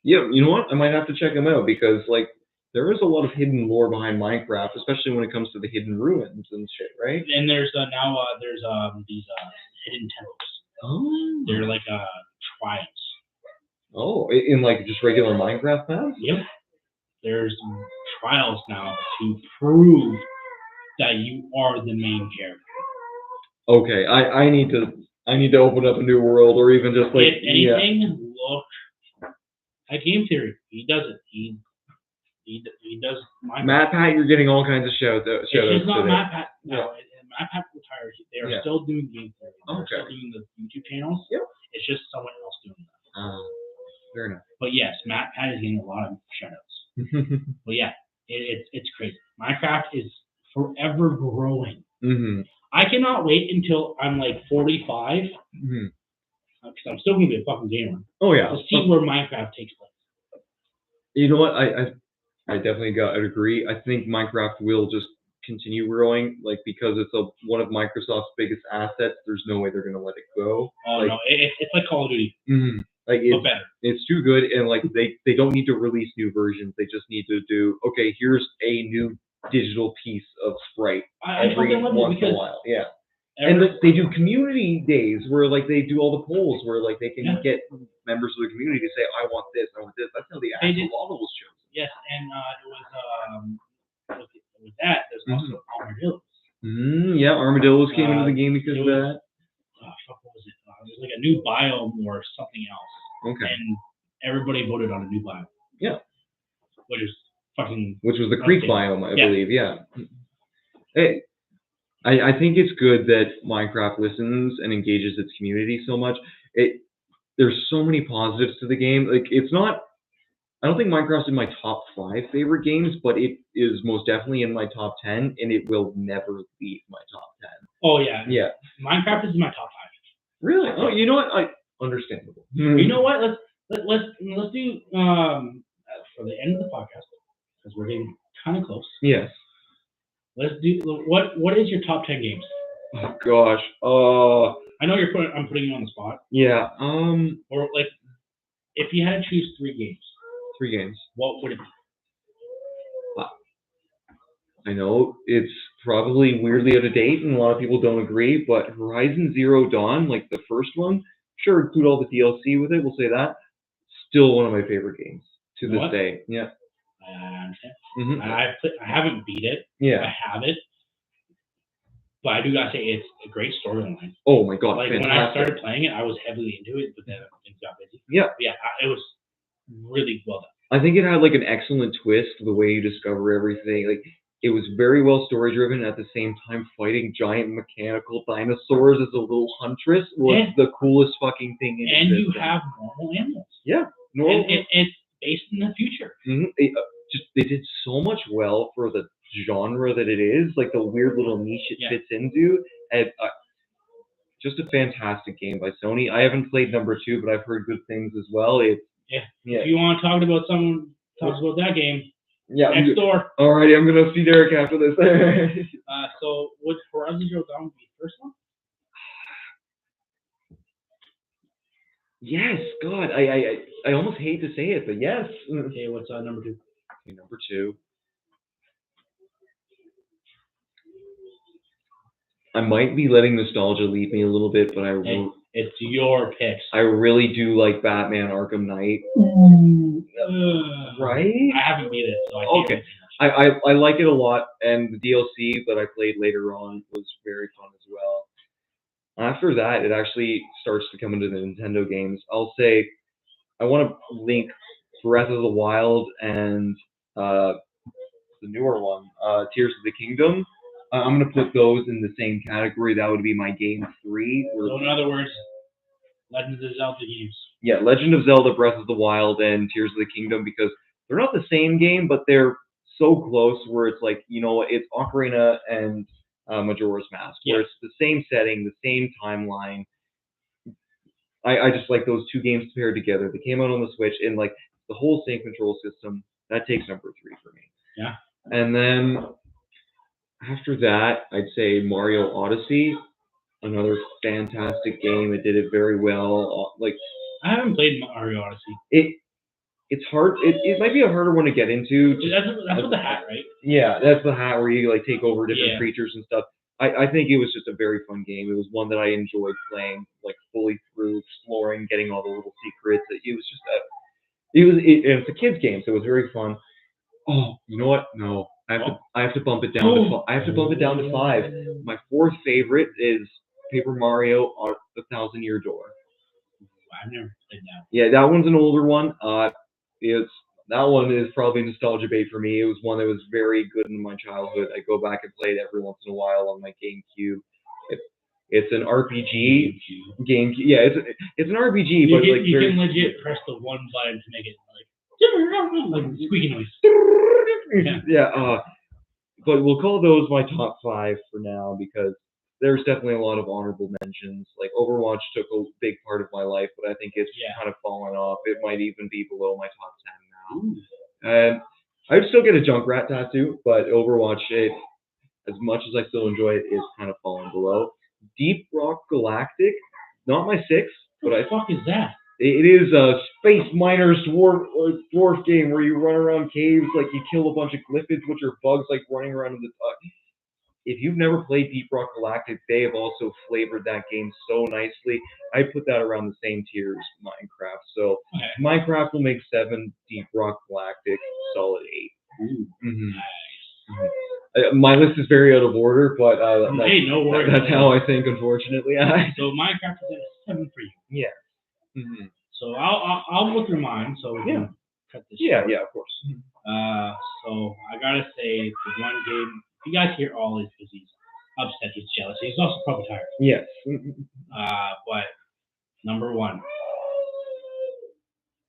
S1: Yeah, you know what? I might have to check them out because, like, there is a lot of hidden lore behind Minecraft, especially when it comes to the hidden ruins and shit, right?
S2: And there's these hidden temples.
S1: Oh.
S2: They're like trials.
S1: Oh, in like just regular Minecraft maps?
S2: Yep. There's trials now to prove that you are the main character.
S1: Okay, I need to open up a new world, or even just like
S2: if anything, look at Game Theory. He does it. He does Minecraft.
S1: Matt Pat, you're getting all kinds of shout outs.
S2: It's not Matt Pat. No, Matt Pat retired. They are still doing Game Theory. They're still doing the YouTube channels. Yep. It's just someone else doing that.
S1: Fair enough.
S2: But yes, Matt Pat is getting a lot of shout outs. But yeah, it's crazy. Minecraft is forever growing.
S1: Mm-hmm.
S2: I cannot wait until I'm like 45, because I'm still gonna be a fucking gamer.
S1: Oh yeah.
S2: To see where Minecraft takes place.
S1: You know what? I definitely gotta agree. I think Minecraft will just continue growing, like because it's one of Microsoft's biggest assets. There's no way they're gonna let it go.
S2: Oh no, it's like Call of Duty.
S1: Mm-hmm. Like
S2: but better.
S1: It's too good, and like they don't need to release new versions. They just need to do here's a new digital piece of sprite every once in a while. Yeah. And they do community days where like they do all the polls where like they can get members of the community to say, I want this, I want this. That's how the actual model was chosen.
S2: Yes, and it was with that there's also armadillos.
S1: Yeah, armadillos came into the game because of that.
S2: What was it? It was like a new biome or something else.
S1: Okay.
S2: And everybody voted on a new biome.
S1: Yeah.
S2: Which
S1: was the creek biome, I believe. Yeah. Hey. I think it's good that Minecraft listens and engages its community so much. There's so many positives to the game. Like it's not. I don't think Minecraft's in my top 5 favorite games, but it is most definitely in my top 10, and it will never leave my top 10.
S2: Oh yeah.
S1: Yeah.
S2: Minecraft is in my top 5.
S1: Really? Oh, you know what? Understandable.
S2: You know what? Let's do for the end of the podcast because we're getting kind of close.
S1: Yes.
S2: Let's do what is your top 10 games?
S1: Oh gosh.
S2: I know I'm putting you on the spot.
S1: Yeah.
S2: Or like, if you had to choose 3 games.
S1: 3 games.
S2: What would it be?
S1: I know it's probably weirdly out of date, and a lot of people don't agree. But Horizon Zero Dawn, like the first one, sure, include all the DLC with it. We'll say that. Still one of my favorite games to this day. Yeah.
S2: I understand.
S1: Mm-hmm.
S2: I haven't beat it.
S1: Yeah.
S2: I have it. But I do gotta say, it's a great storyline.
S1: Oh my god,
S2: Like,
S1: fantastic.
S2: when I started playing it, I was heavily into it, but then things got busy.
S1: Yeah.
S2: Yeah, it was really well done.
S1: I think it had like an excellent twist, the way you discover everything. Like, it was very well story driven. At the same time, fighting giant mechanical dinosaurs as a little huntress was the coolest fucking thing in
S2: And
S1: existence.
S2: you have normal animals.
S1: Yeah, normal.
S2: And it's based in the future.
S1: Mm-hmm. They did so much well for the genre that it is, like the weird little niche it fits into. And just a fantastic game by Sony. I haven't played number 2, but I've heard good things as well. If
S2: you want to talk about someone talks about that game, next door.
S1: Alrighty, I'm gonna see Derek after this.
S2: So would Horizon Zero Dawn be the first one?
S1: Yes, God, I almost hate to say it, but yes.
S2: Okay, what's number 2?
S1: Okay, number 2. I might be letting nostalgia lead me a little bit, but
S2: it's your picks.
S1: I really do like Batman Arkham Knight. Right?
S2: I haven't beat it, so I can't.
S1: I like it a lot, and the DLC that I played later on was very fun as well. After that, it actually starts to come into the Nintendo games. I'll say I want to link Breath of the Wild and the newer one, Tears of the Kingdom. I'm going to put those in the same category. That would be my game 3.
S2: So in other words, Legend of Zelda games.
S1: Yeah, Legend of Zelda, Breath of the Wild, and Tears of the Kingdom, because they're not the same game, but they're so close where it's like, it's Ocarina and Majora's Mask, where it's the same setting, the same timeline. I just like those two games paired together. They came out on the Switch, and like the whole same control system, that takes number 3 for me.
S2: Yeah.
S1: And then after that, I'd say Mario Odyssey, another fantastic game. It did it very well. Like,
S2: I haven't played Mario Odyssey.
S1: It's hard. It might be a harder one to get into.
S2: That's with the hat, right?
S1: Yeah, that's the hat where you like take over different creatures and stuff. I think it was just a very fun game. It was one that I enjoyed playing like fully through, exploring, getting all the little secrets. It was just it's a kid's game, so it was very fun. Oh, you know what? No, I have to bump it down to I have to bump it down to 5. My 4th favorite is Paper Mario: The Thousand-Year Door.
S2: I've never played that.
S1: Yeah, that one's an older one. That one is probably nostalgia bait for me. It was one that was very good in my childhood. I go back and play it every once in a while on my GameCube. It's an RPG game. Yeah, it's an RPG, but like
S2: you can legit press the one button to make it like squeaky noise.
S1: Yeah. But we'll call those my top 5 for now, because there's definitely a lot of honorable mentions. Like Overwatch took a big part of my life, but I think it's kind of fallen off. It might even be below my top 10 now. And I'd still get a Junkrat tattoo, but Overwatch, as much as I still enjoy it, is kind of fallen below. Deep Rock Galactic, not my 6th, but
S2: what the fuck is that?
S1: It is a space miners dwarf game where you run around caves, like you kill a bunch of glyphids, which are bugs like running around in the. If you've never played Deep Rock Galactic, they have also flavored that game so nicely. I put that around the same tier as Minecraft. So Minecraft will make 7, Deep Rock Galactic, solid 8. Mm-hmm. Nice. My list is very out of order, but
S2: no worries.
S1: That's how I think, unfortunately.
S2: So Minecraft is at 7 for you.
S1: Yeah. Mm-hmm.
S2: So I'll go through mine. So we can cut this.
S1: Yeah, of course.
S2: So I gotta say the one game. You guys hear all his because he's upset, he's jealous, he's also probably tired.
S1: Yes.
S2: But number 1,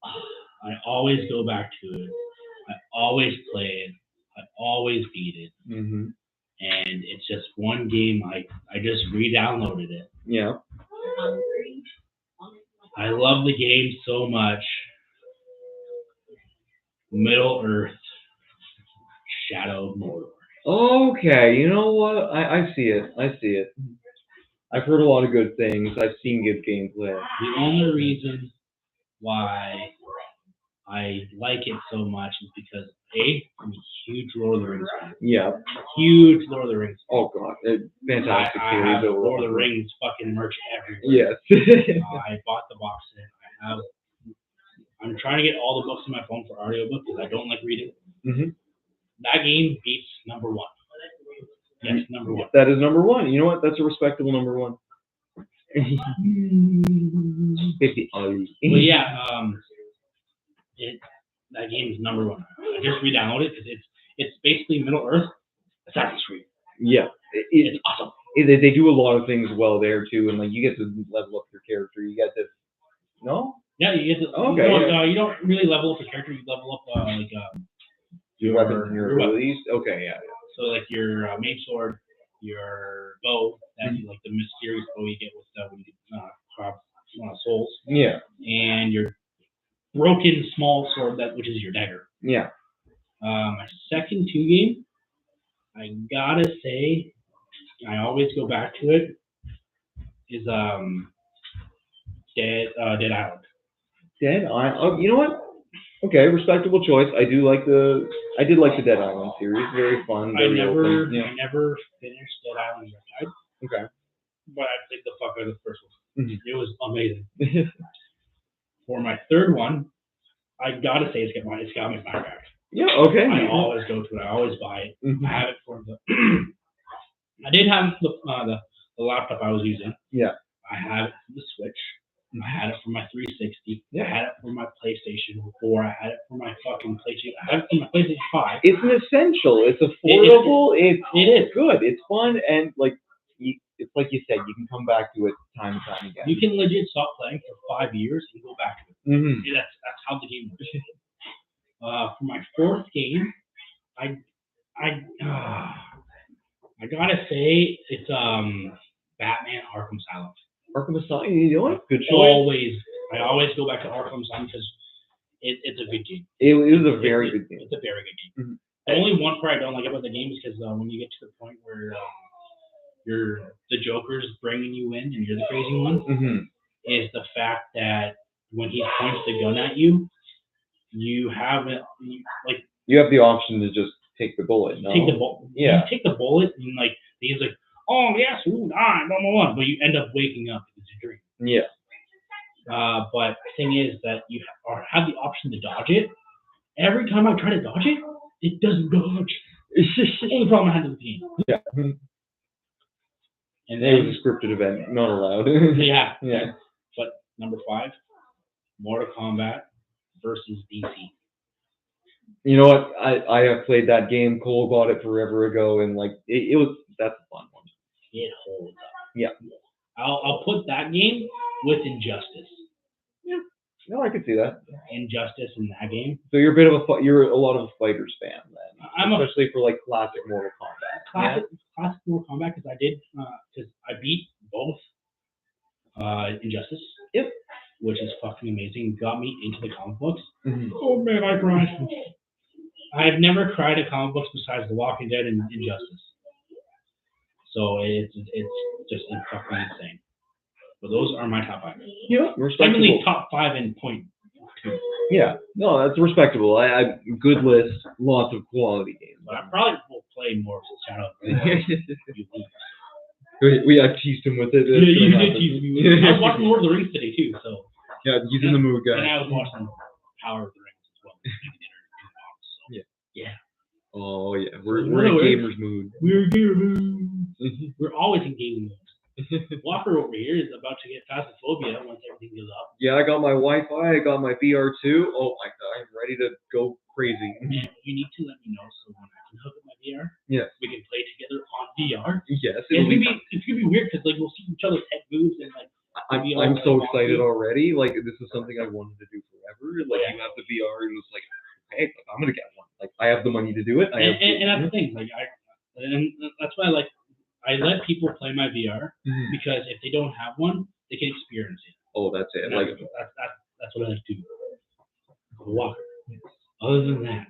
S2: I always go back to it. I always play it. I always beat it.
S1: Mm-hmm.
S2: And it's just one game. I just re-downloaded it.
S1: Yeah.
S2: I love the game so much. Middle Earth, Shadow of Mordor.
S1: Okay, you know what? I see it. I've heard a lot of good things. I've seen good gameplay.
S2: The only reason why I like it so much is because I'm a huge Lord of the Rings fan.
S1: Yeah.
S2: Huge Lord of the Rings fan.
S1: Oh god, fantastic
S2: I
S1: series
S2: have
S1: overall.
S2: Lord of the Rings fucking merch everywhere.
S1: Yes.
S2: I bought the box set. I'm trying to get all the books in my phone for audiobook because I don't like reading.
S1: Mm-hmm.
S2: That game beats number 1. Yes, number 1.
S1: That is number 1. You know what? That's a respectable number 1. 50.
S2: Well, yeah, that game is number 1. I just re-downloaded it because it's basically Middle Earth. Assassin's Creed.
S1: Yeah,
S2: It's awesome.
S1: They do a lot of things well there too, and like you get to level up your character. You get to
S2: Yeah, you get to.
S1: Okay.
S2: You don't really level up your character. You level up
S1: your weapons and your abilities. Okay, yeah.
S2: So like your main sword, your bow, that like the mysterious bow you get with when you get souls.
S1: Yeah.
S2: And your broken small sword which is your dagger.
S1: Yeah.
S2: My second 2 game, I gotta say, I always go back to it, is Dead Island.
S1: Dead Island. Oh, you know what? Okay, respectable choice. I did like the Dead Island series. Very fun.
S2: I
S1: Very
S2: never finished Dead Island Archive.
S1: Okay.
S2: But I played the fuck out of the first one.
S1: Mm-hmm.
S2: It was amazing. For my third one, I gotta say it's got my Minecraft.
S1: Yeah. Okay.
S2: I always go to it. I always buy it.
S1: Mm-hmm.
S2: I have it for the. I did have the laptop I was using.
S1: Yeah.
S2: I have it for the Switch. I had it for my 360.
S1: Yeah.
S2: I had it for my PlayStation 4. I had it for my fucking PlayStation. I had it for my PlayStation 5.
S1: It's an essential. It's affordable. It is good. It's fun, and it's like you said, you can come back to it time and time again.
S2: You can legit stop playing for 5 years and go back to it.
S1: Mm-hmm.
S2: Yeah, that's how the game works. For my fourth game, I gotta say it's Batman Arkham Asylum.
S1: Arkham Asylum, you know what? Good choice.
S2: I always go back to Arkham Asylum because it's a good game.
S1: It is a very good game.
S2: It's a very good game.
S1: Mm-hmm.
S2: The only one part I don't like about the game is because when you get to the point where the Joker's bringing you in and you're the crazy one, is the fact that when he points the gun at you, you have the option to just take the bullet. No? Take the bullet.
S1: Yeah.
S2: You take the bullet and he's like, oh yes, ooh, blah, blah, blah, but you end up waking up because you dream.
S1: Yeah.
S2: But the thing is that you have the option to dodge it. Every time I try to dodge it, it doesn't dodge. It's just the only problem I had with the game.
S1: Yeah.
S2: And
S1: then, it was a scripted event, not allowed.
S2: Yeah.
S1: Yeah.
S2: But number 5, Mortal Kombat versus DC.
S1: You know what? I have played that game. Cole bought it forever ago, and that's a fun one.
S2: It holds up.
S1: Yeah.
S2: I'll put that game with Injustice.
S1: Yeah. No, I could see that.
S2: Injustice in that game.
S1: So you're a lot of a fighters fan then, especially for classic Mortal Kombat.
S2: Classic Mortal Kombat because I beat both Injustice.
S1: Yep.
S2: Which is fucking amazing. Got me into the comic books.
S1: Mm-hmm.
S2: Oh man, I cried. I've never cried at comic books besides The Walking Dead and Injustice. So it's just fucking insane. But those are my top 5.
S1: Yeah, respectable.
S2: Definitely top 5 in point 2.
S1: Yeah, no, that's respectable. I good list, lots of quality games.
S2: But I probably will play more Shadow.
S1: I teased him with it.
S2: Yeah, you did tease me. I was watching Lord of the Rings today too, so.
S1: Yeah, he's in the mood, guys.
S2: And I was watching Power of the Rings as well.
S1: Yeah.
S2: Yeah.
S1: Oh yeah, we're in gamers mood.
S2: We're in gamer mood. We're always in gaming mood. Walker over here is about to get phasmophobia once everything goes up.
S1: Yeah, I got my Wi-Fi. I got my VR2. Oh my god, I'm ready to go crazy.
S2: You need to let me know so when I can hook up my VR,
S1: yes,
S2: we can play together on VR.
S1: Yes,
S2: it's gonna be weird because we'll see each other's head moves and
S1: I'm so excited already. This is something I wanted to do forever. You have the VR and it's hey, I'm gonna get one. I have the money to do it.
S2: And that's the thing. And that's why I let people play my VR because if they don't have one, they can experience it.
S1: Oh, that's it.
S2: That's what I like to do. Walker. Other than that,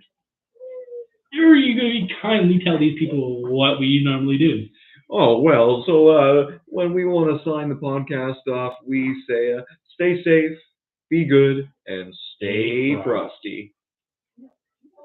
S2: are you going to kindly tell these people what we normally do?
S1: Oh, well, so when we want to sign the podcast off, we say, stay safe, be good, and stay frosty.